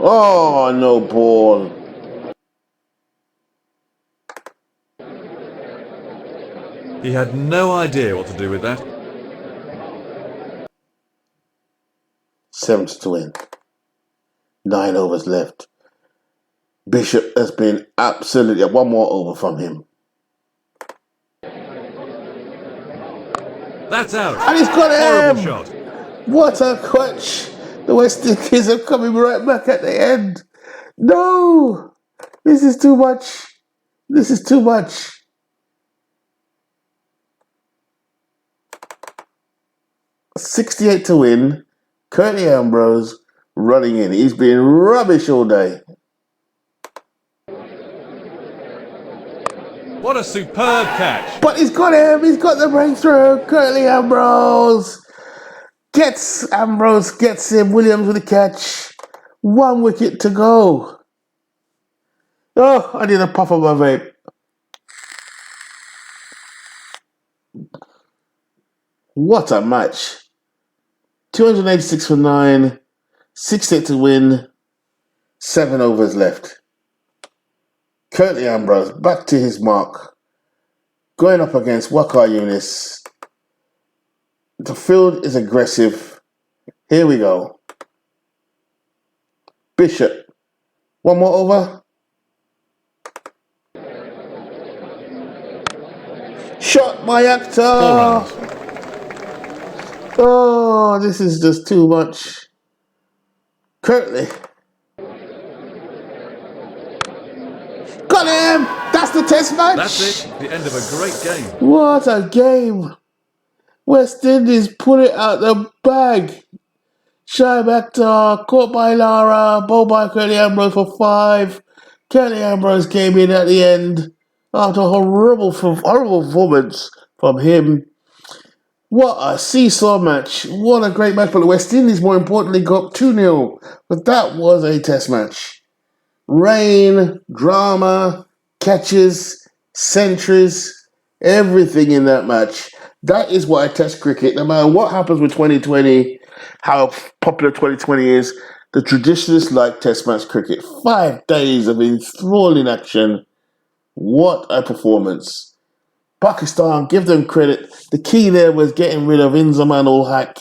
Oh, no ball. He had no idea what to do with that. 7 to win. 9 overs left. Bishop has been absolutely one more over from him. That's out. And he's got Horrible him! shot. What a catch! The West Indies are coming right back at the end. No! This is too much. This is too much. $68 to win. Curtly Ambrose running in. He's been rubbish all day. What a superb catch. But he's got him. He's got the breakthrough. Curtly Ambrose gets him. Williams with the catch. 1 wicket to go. Oh, I need a puff of my vape. What a match. 286 for 9. 68 to win. 7 overs left. Curtly Ambrose back to his mark. Going up against Waqar Younis. The field is aggressive. Here we go. Bishop. 1 more over. Shot by 4 Akhtar. runs. Oh, this is just too much. Curtly. Got him! That's the test match! That's it. The end of a great game. What a game! West Indies put it out the bag. Shaib Akhtar, caught by Lara, bowled by Curtly Ambrose for 5. Curtly Ambrose came in at the end after a horrible performance from him. What a seesaw match. What a great match. But the West Indies, more importantly, got 2-0. But that was a test match. Rain, drama, catches, centuries, everything in that match. That is why I test cricket. No matter what happens with 2020, how popular 2020 is, the traditionalists like test match cricket. 5 days of enthralling action. What a performance. Pakistan, give them credit. The key there was getting rid of Inzamam ul Haq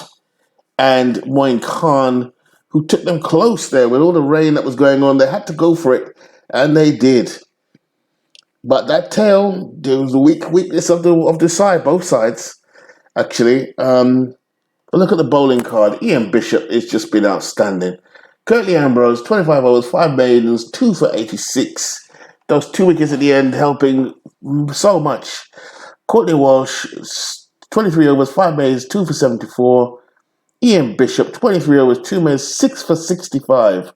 and Moin Khan, who took them close there with all the rain that was going on. They had to go for it, and they did. But that tail, there was a weakness of the side, both sides, actually. Look at the bowling card. Ian Bishop has just been outstanding. Curtly Ambrose, 25 overs, 5 maidens, 2 for 86. Those 2 wickets at the end helping so much. Courtney Walsh, 23 overs, 5 maidens, 2 for 74. Ian Bishop, 23 overs, 2 maidens, 6 for 65.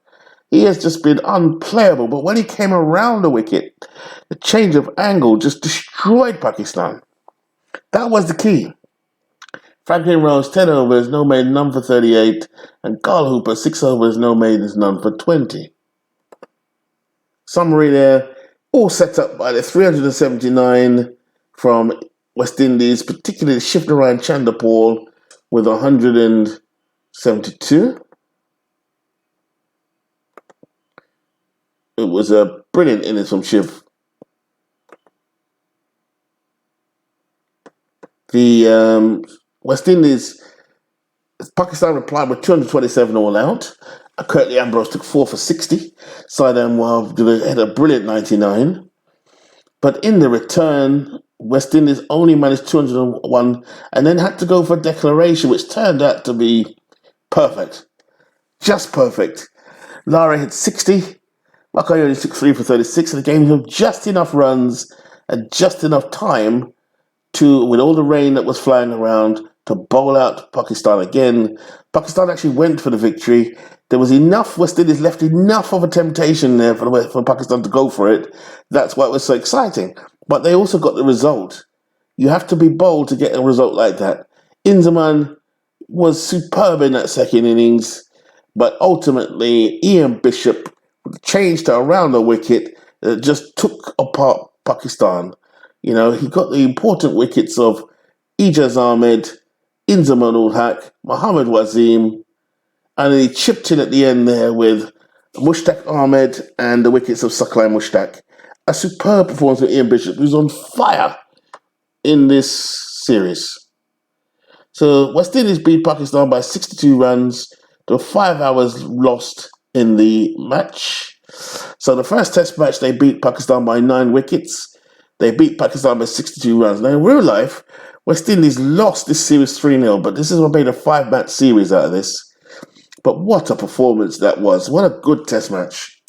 He has just been unplayable, but when he came around the wicket, the change of angle just destroyed Pakistan. That was the key. Franklin Rose, 10 overs, no maiden, none for 38. And Carl Hooper, 6 overs, no maidens, none for 20. Summary there, all set up by the 379 from West Indies, particularly Shivnarine Chanderpaul with 172. It was a brilliant innings from Shiv. The West Indies, Pakistan replied with 227 all out. Curtly Ambrose took 4 for 60. Saidam Wav had a brilliant 99. But in the return, West Indies only managed 201 and then had to go for a declaration, which turned out to be perfect. Just perfect. Lara hit 60. Makayoni took 3 for 36, and the game had just enough runs and just enough time to, with all the rain that was flying around, to bowl out Pakistan again. Pakistan actually went for the victory. There was enough, West Indies left enough of a temptation there for Pakistan to go for it. That's why it was so exciting. But they also got the result. You have to be bold to get a result like that. Inzamam was superb in that second innings, but ultimately Ian Bishop changed around the wicket, just took apart Pakistan. You know, he got the important wickets of Ijaz Ahmed, Inzamam ul Haq, Mohammad Wasim, and he chipped in at the end there with Mushtaq Ahmed and the wickets of Saklai Mushtaq. A superb performance of Ian Bishop, who's on fire in this series. So West Indies beat Pakistan by 62 runs. There were 5 hours lost in the match. So the first test match, they beat Pakistan by 9 wickets. They beat Pakistan by 62 runs. Now, in real life, West Indies lost this series 3-0, but this is what made a 5-match series out of this. But what a performance that was. What a good test match.